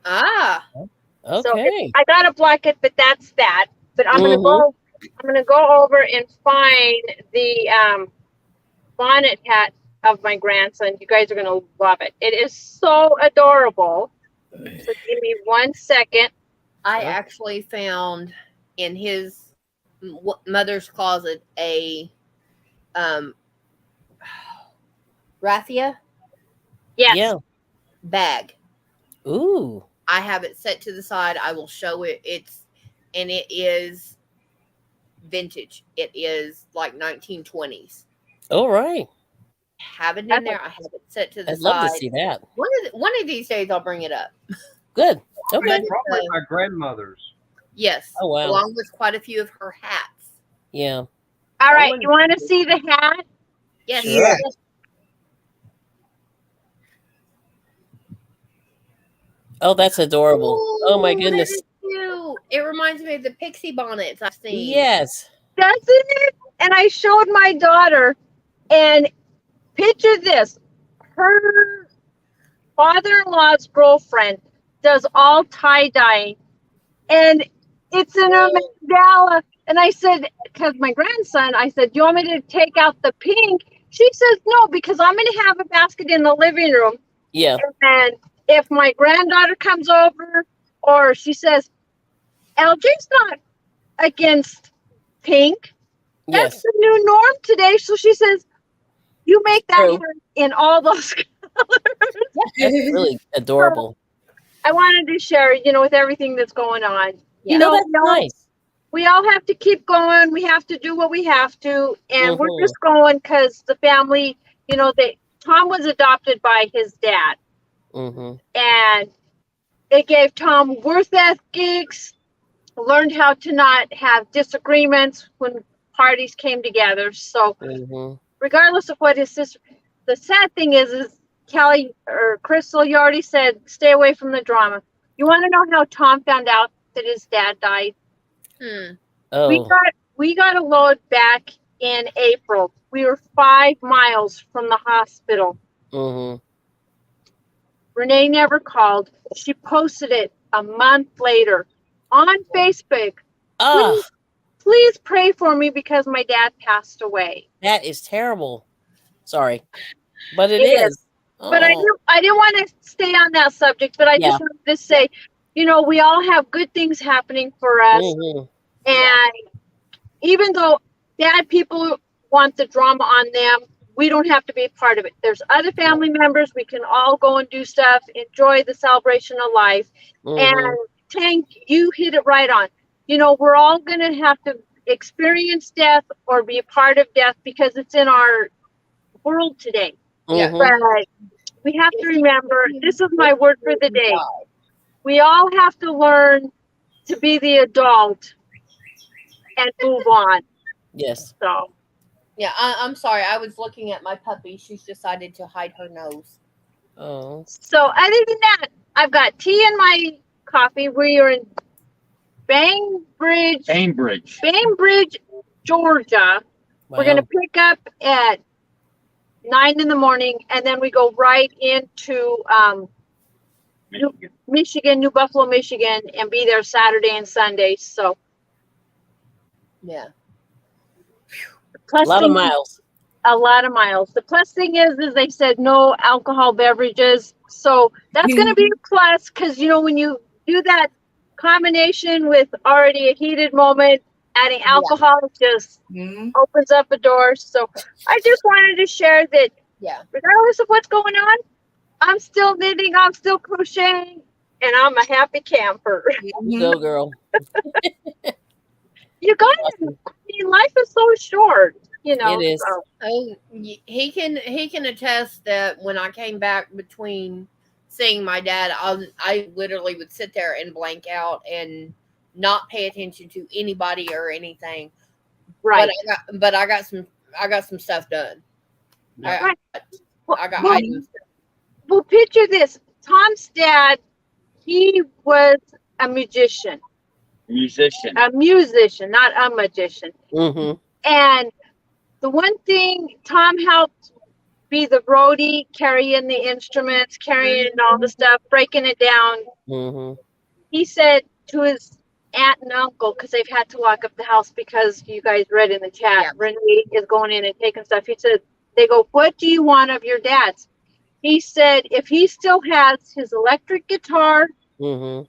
Ah. Okay. So I gotta block it, but that's that. But I'm gonna go. I'm gonna go over and find the bonnet hat of my grandson. You guys are gonna love it. It is so adorable. So give me 1 second. I actually found in his mother's closet a raffia Yes. bag. Ooh. I have it set to the side. I will show it. It is vintage. It is like 1920s. All right. Have it in there. I have it set to the I'd side. love to see that. One of these days I'll bring it up. Good. Okay. Probably my grandmother's. Yes. Oh, wow. Along with quite a few of her hats. Yeah. All right. You want to see the hat? Yes. Yeah. Oh, that's adorable. Oh my goodness. That is cute. It reminds me of the pixie bonnets I've seen. Yes. Doesn't it? And I showed my daughter, and picture this. Her father-in-law's girlfriend does all tie-dyeing, and it's in a mandala. And I said, because my grandson, I said, do you want me to take out the pink? She says, no, because I'm going to have a basket in the living room. Yeah. And if my granddaughter comes over, or she says, LJ's not against pink. That's Yes. the new norm today. So she says, you make that hair in all those colors. That's really adorable. I wanted to share, with everything that's going on. Yeah. That's nice. We all have to keep going. We have to do what we have to. And we're Mhm. just going because the family, Tom was adopted by his dad. Mm-hmm. And it gave Tom worth ethics, learned how to not have disagreements when parties came together. So regardless of what his sister, the sad thing is Kelly or Crystal, you already said, stay away from the drama. You want to know how Tom found out that his dad died? Oh. We got a load back in April. We were 5 miles from the hospital. Mm-hmm. Renee never called. She posted it a month later on Facebook. Please pray for me because my dad passed away. That is terrible. Sorry. But it is. But I didn't want to stay on that subject, but I just wanted to say, we all have good things happening for us. Mm-hmm. And even though bad people want the drama on them, we don't have to be a part of it. There's other family members. We can all go and do stuff, enjoy the celebration of life. And Tank, you hit it right on. We're all going to have to experience death or be a part of death because it's in our world today. Mm-hmm. But we have to remember, this is my word for the day. we all have to learn to be the adult and move on. Yes. So, Yeah, I'm sorry. I was looking at my puppy. She's decided to hide her nose. Oh. other than that, I've got tea in my coffee. We are in Bainbridge, Cambridge. Georgia. We're going to Wow. pick up at 9 in the morning, and then we go right into Michigan. New Buffalo, Michigan, and be there Saturday and Sunday. So, Yeah. A plus lot of thing, miles. a lot of miles. The plus thing is they said no alcohol beverages. So that's going to be a plus because, when you do that combination with already a heated moment, adding alcohol just opens up a door. So I just wanted to share that Yeah. regardless of what's going on, I'm still knitting, I'm still crocheting, and I'm a happy camper. You go, girl. You got it. Awesome. I mean, life is so short, It is. So. Oh, he can attest that when I came back between seeing my dad, I literally would sit there and blank out and not pay attention to anybody or anything. Right. But I got some stuff done. Right. I got items. Well, picture this. Tom's dad, he was a musician, not a magician. Mm-hmm. And the one thing Tom helped be the roadie, carrying the instruments, carrying all the stuff, breaking it down. Mm-hmm. He said to his aunt and uncle, because they've had to lock up the house because you guys read in the chat, Renee is going in and taking stuff. He said, they go, what do you want of your dad's? He said, if he still has his electric guitar, Mm-hmm.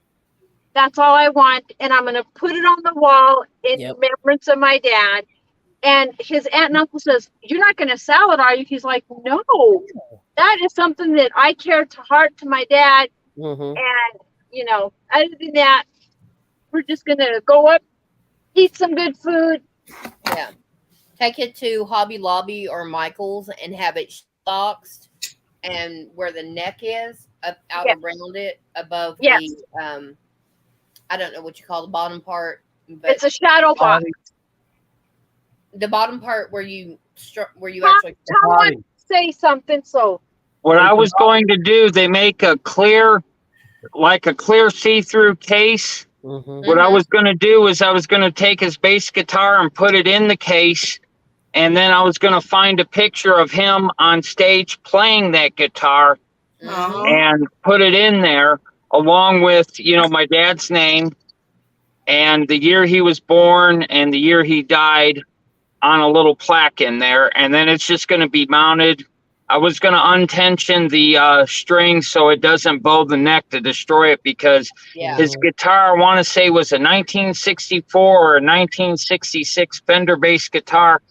that's all I want. And I'm going to put it on the wall in remembrance of my dad. And his aunt and uncle says, you're not going to sell it, are you? He's like, no, that is something that I care to heart to my dad. Mm-hmm. And, other than that, we're just going to go up, eat some good food. Yeah. Take it to Hobby Lobby or Michael's and have it boxed, and where the neck is out around it above the I don't know what you call the bottom part, but it's a shadow box. The bottom part where you actually Tom say something. So what I was going to do, they make a clear see-through case. Mm-hmm. What I was going to do is I was going to take his bass guitar and put it in the case, and then I was going to find a picture of him on stage playing that guitar and put it in there along with, my dad's name and the year he was born and the year he died on a little plaque in there. And then it's just going to be mounted. I was going to untension the string so it doesn't bow the neck to destroy it, because his guitar, I want to say, was a 1964 or a 1966 Fender bass guitar.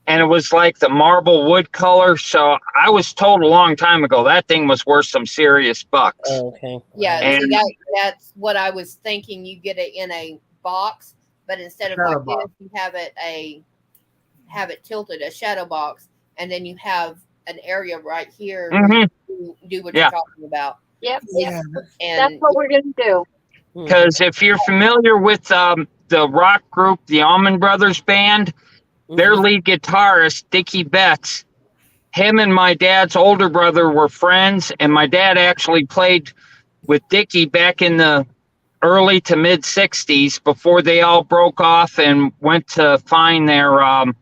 And it was like the marble wood color. So I was told a long time ago that thing was worth some serious bucks. Oh, okay. Yeah, and that's what I was thinking. You get it in a box, but instead of like this, you have it tilted, a shadow box, and then you have an area right here where you do what you're talking about. Yep. And that's what we're gonna do. Because if you're familiar with the rock group, the Allman Brothers Band, their lead guitarist, Dickie Betts, him and my dad's older brother were friends, and my dad actually played with Dickie back in the early to mid 60s before they all broke off and went to find their own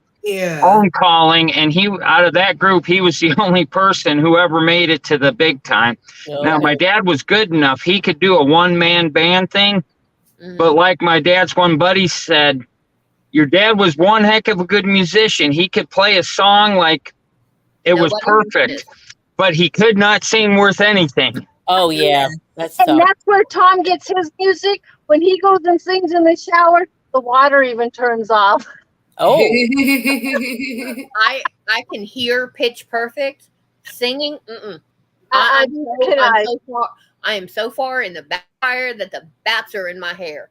calling. And he, out of that group, he was the only person who ever made it to the big time. Now, my dad was good enough. He could do a one-man band thing, but like my dad's one buddy said, your dad was one heck of a good musician. He could play a song like it was perfect, but he could not sing worth anything. Oh, yeah. That's tough. And that's where Tom gets his music. When he goes and sings in the shower, the water even turns off. Oh. I can hear pitch perfect singing. I am so far in the backfire that the bats are in my hair.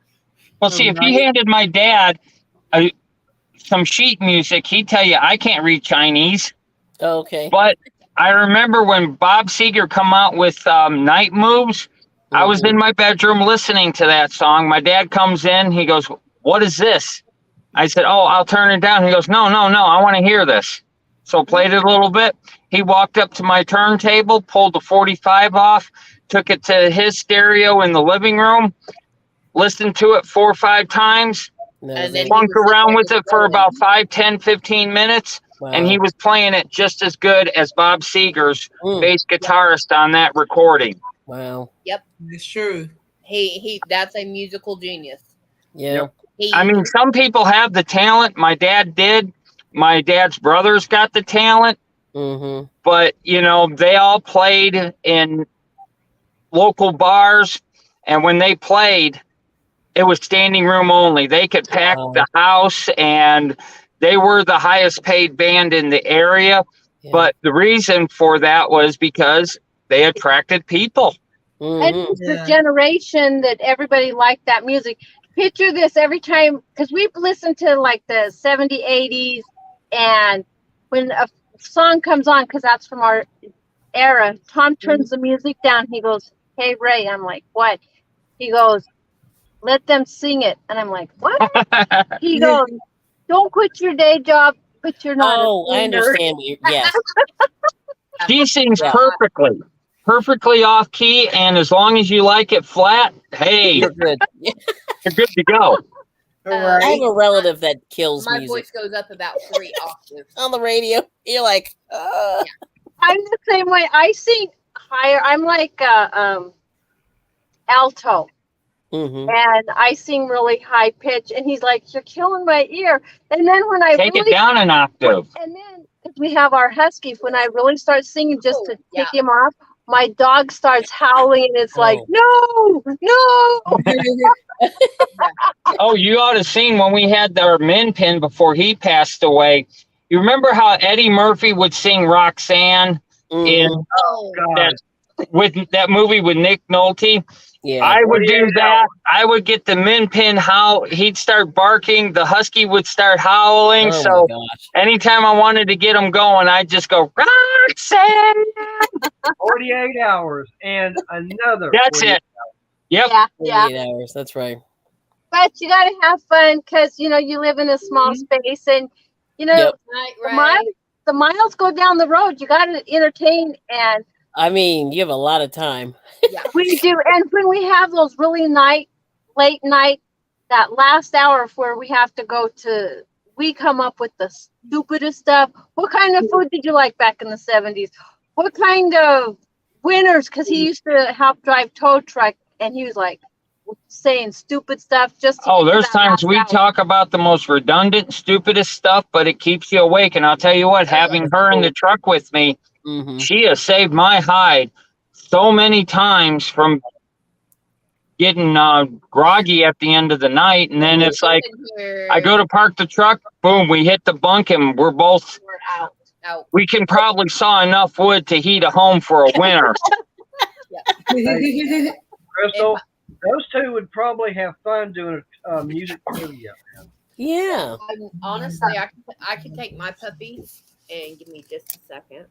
Well, see, if he handed my dad some sheet music, he'd tell you, I can't read Chinese. Okay. But I remember when Bob Seger come out with Night Moves, I was in my bedroom listening to that song. My dad comes in. He goes, "What is this?" I said, "Oh, I'll turn it down." He goes, "No, no, no. I want to hear this." So played it a little bit. He walked up to my turntable, pulled the 45 off, took it to his stereo in the living room, listened to it 4 or 5 times, And then plunk around with it for about 5, 10, 15 minutes, and he was playing it just as good as Bob Seger's bass guitarist on that recording. Wow. Yep. It's true. He that's a musical genius. Yeah. I mean, some people have the talent. My dad did. My dad's brothers got the talent. But, you know, they all played in local bars, and when they played, it was standing room only. They could pack the house, and they were the highest paid band in the area. But the reason for that was because they attracted people. And it's the generation that everybody liked that music. Picture this every time, because we've listened to like the 70s, 80s, and when a song comes on, because that's from our era, Tom turns the music down. He goes, "Hey, Ray." I'm like, "What?" He goes, "Let them sing it." And I'm like, "What?" He goes, "Don't quit your day job, but you're not a singer." I understand. Yes. She sings perfectly off key, and as long as you like it flat, hey, you're good. You're good to go. I have a relative that kills my music. voice goes up about 3 octaves on the radio. You're like, I'm the same way. I sing higher. I'm like alto. And I sing really high pitch, and he's like, "You're killing my ear." And then when I take it down an octave, and then because we have our huskies, when I really start singing just to take him off, my dog starts howling, and it's like, "No, no!" Oh, you ought to seen when we had our min pin before he passed away. You remember how Eddie Murphy would sing Roxanne in with that movie with Nick Nolte? Yeah, I would do that. I would get the min pin howl. He'd start barking. The husky would start howling. So anytime I wanted to get him going, I'd just go, "Roxanne!" 48 hours and another. That's it. Yep. Yeah. 48 hours. That's right. But you got to have fun because, you know, you live in a small space, and, you know, the miles go down the road. You got to entertain, and I mean, you have a lot of time. we do. And when we have those really late night, that last hour where we have to go to, we come up with the stupidest stuff. What kind of food did you like back in the 70s? What kind of winners? Because he used to help drive tow truck, and he was like saying stupid stuff just to there's times we talk about the most redundant, stupidest stuff, but it keeps you awake. And I'll tell you what, having her in the truck with me, she has saved my hide so many times from getting groggy at the end of the night. And then it's like, I go to park the truck, boom, we hit the bunk, and we're out. We can probably saw enough wood to heat a home for a winter. Hey, Crystal, those two would probably have fun doing a music trivia. Yeah. Honestly, I could take my puppy and give me just a second.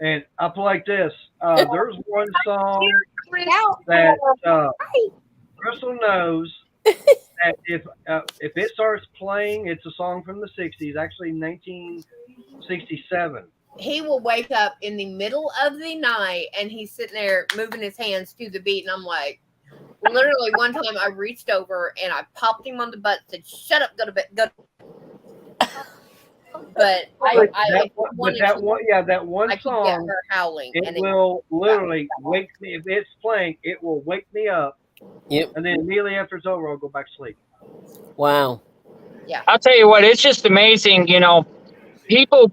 And up like this, there's one song that Crystal knows that if it starts playing, it's a song from the 60s, actually 1967. He will wake up in the middle of the night, and he's sitting there moving his hands to the beat, and I'm like, literally one time I reached over and I popped him on the butt and said, "Shut up, go to bed, go to bed." But that one song, get her howling, it will literally wake me. If it's playing, it will wake me up. Yep. And then immediately after it's over, I'll go back to sleep. Wow. Yeah. I'll tell you what, it's just amazing. You know, people,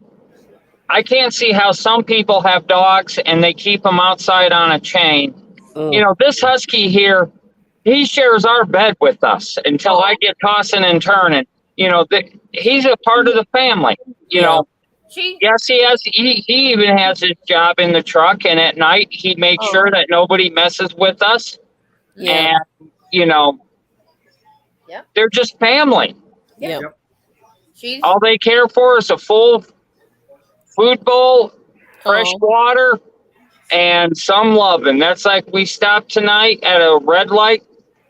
I can't see how some people have dogs and they keep them outside on a chain. You know, this husky here, he shares our bed with us until I get tossing and turning. You know, he's a part of the family. You know, yes, he has. He even has his job in the truck, and at night he makes sure that nobody messes with us. Yeah. And you know, they're just family. Yeah. All they care for is a full food bowl, fresh water, and some loving. That's like we stopped tonight at a red light.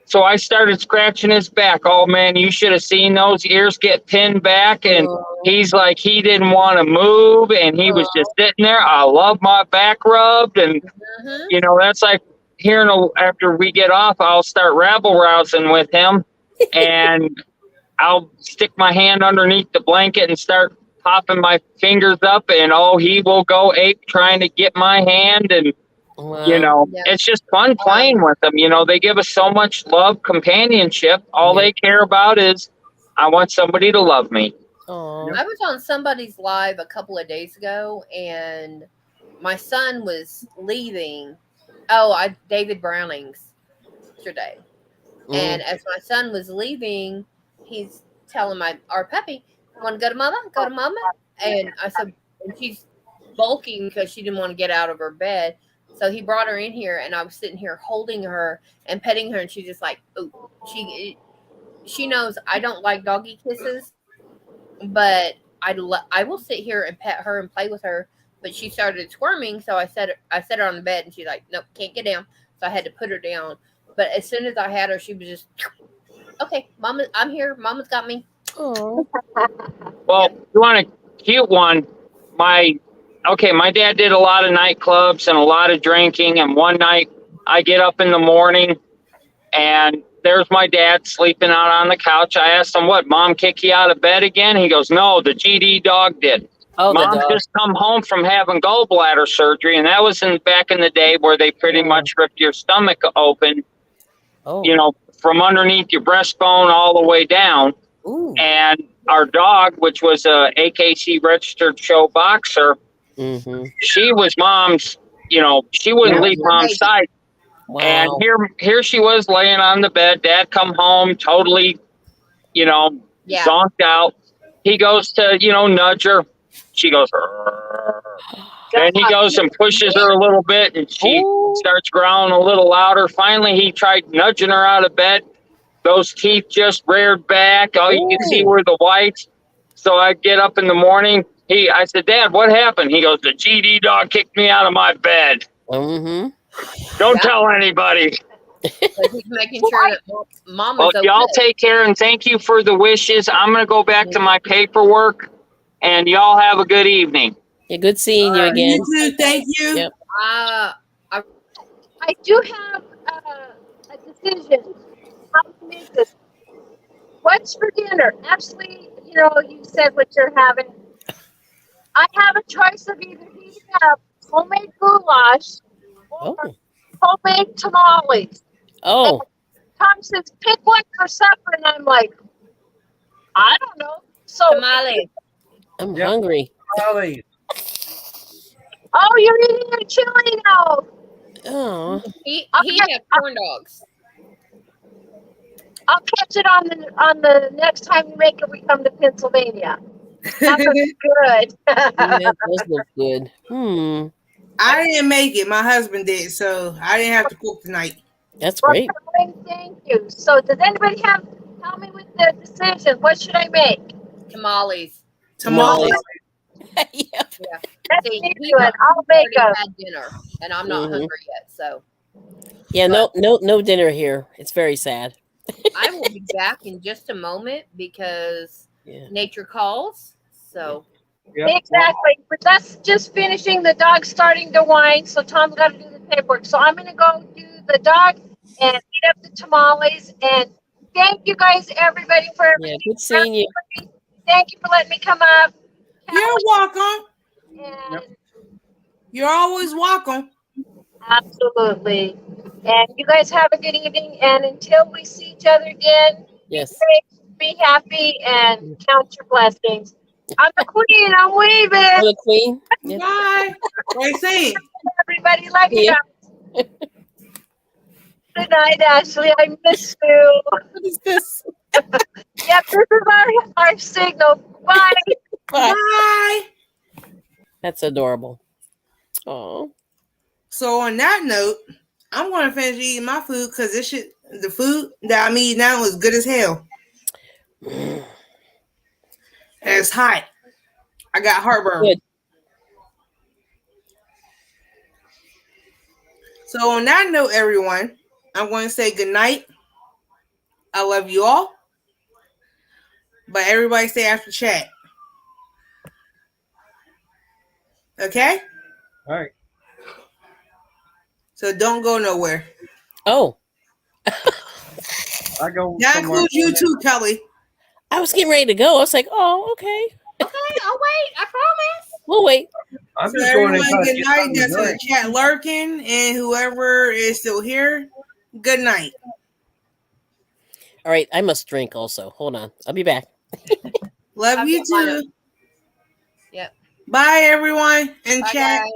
So I started scratching his back. Oh man, you should have seen those ears get pinned back. And he's like, he didn't want to move and he was just sitting there. I love my back rubbed. And, you know, that's like after we get off, I'll start rabble rousing with him and I'll stick my hand underneath the blanket and start popping my fingers up. And he will go ape trying to get my hand. And, you know, it's just fun playing with them. You know, they give us so much love, companionship. All they care about is, I want somebody to love me. Aww. I was on somebody's live a couple of days ago, and my son was leaving. David Browning's yesterday. And as my son was leaving, he's telling our puppy, "Want to go to mama? Go to mama." And I said, and she's bulking because she didn't want to get out of her bed. So he brought her in here, and I was sitting here holding her and petting her, and she's just like, "Oh, she knows I don't like doggy kisses, but I will sit here and pet her and play with her." But she started squirming, so I set her on the bed, and she's like, "Nope, can't get down." So I had to put her down. But as soon as I had her, she was just, "Okay, Mama, I'm here. Mama's got me." Oh. Well, you want a cute one? My dad did a lot of nightclubs and a lot of drinking. And one night I get up in the morning and there's my dad sleeping out on the couch. I asked him, "What, Mom kick you out of bed again?" He goes, "No, the GD dog did." Oh, Mom the dog. just come home from having gallbladder surgery. And that was back in the day where they pretty much ripped your stomach open, you know, from underneath your breastbone all the way down. Ooh. And our dog, which was a AKC registered show boxer, she was Mom's, you know, she wouldn't leave Mom's side. Wow. And here she was laying on the bed. Dad come home totally, you know, zonked out. He goes to, you know, nudge her. She goes, "Rrr." Then he goes and pushes her a little bit and she starts growling a little louder. Finally, he tried nudging her out of bed. Those teeth just reared back. All you could see were the whites. So I get up in the morning. I said, "Dad, what happened?" He goes, "The GD dog kicked me out of my bed." Don't tell anybody. But he's making sure that Mama's okay. Y'all take care and thank you for the wishes. I'm going to go back to my paperwork and y'all have a good evening. Yeah, good seeing you again. You too. Thank you. Yep. I do have a decision. How to make this. What's for dinner? Ashley, you know, you said what you're having. I have a choice of either heating up homemade goulash or homemade tamales. Oh. And Tom says, "Pick one for supper," and I'm like, I don't know. So tamales. I'm hungry. Tamales. Oh, you're eating a chili now. Oh. He had corn dogs. I'll catch it on the next time you make it. We come to Pennsylvania. That looks good. That does look good. I didn't make it. My husband did, so I didn't have to cook tonight. That's great. Thank you. So, does anybody help me with the decision? What should I make? Tamales. Tamales. Yeah. That's good. I'll make them. Had dinner, and I'm not hungry yet. So. Yeah, no dinner here. It's very sad. I will be back in just a moment because nature calls. So. Yep. Exactly. But that's just finishing. The dog's starting to whine, so Tom's got to do the paperwork. So I'm going to go do the dog and eat up the tamales. And thank you guys, everybody, for everything. Yeah, good seeing you. Thank you for letting me come up. You're welcome. And you're always welcome. Absolutely. And you guys have a good evening. And until we see each other again, be happy and count your blessings. I'm the queen. I'm weaving. I'm the queen. Yep. Bye. Right saying. Everybody, love you guys. Good night, Ashley. I miss you. What is this? Yep, this is our signal. Bye. Bye. That's adorable. Oh. So on that note, I'm going to finish eating my food because the food that I'm eating now is good as hell. And it's hot. I got heartburn. Good. So on that note, everyone, I'm going to say good night. I love you all. But everybody stay after chat. Okay? All right. So don't go nowhere. Oh, I go That somewhere. includes you too, Kelly. I was getting ready to go. I was like, oh, okay. Okay, I'll wait. I promise. We'll wait. I'm So just going everyone, inside to good get night. something to That's in the drink. chat lurking, and whoever is still here, good night. All right, I must drink also. Hold on. I'll be back. Love I've you got mine up. too. Yep. Bye, everyone in Bye, chat. guys.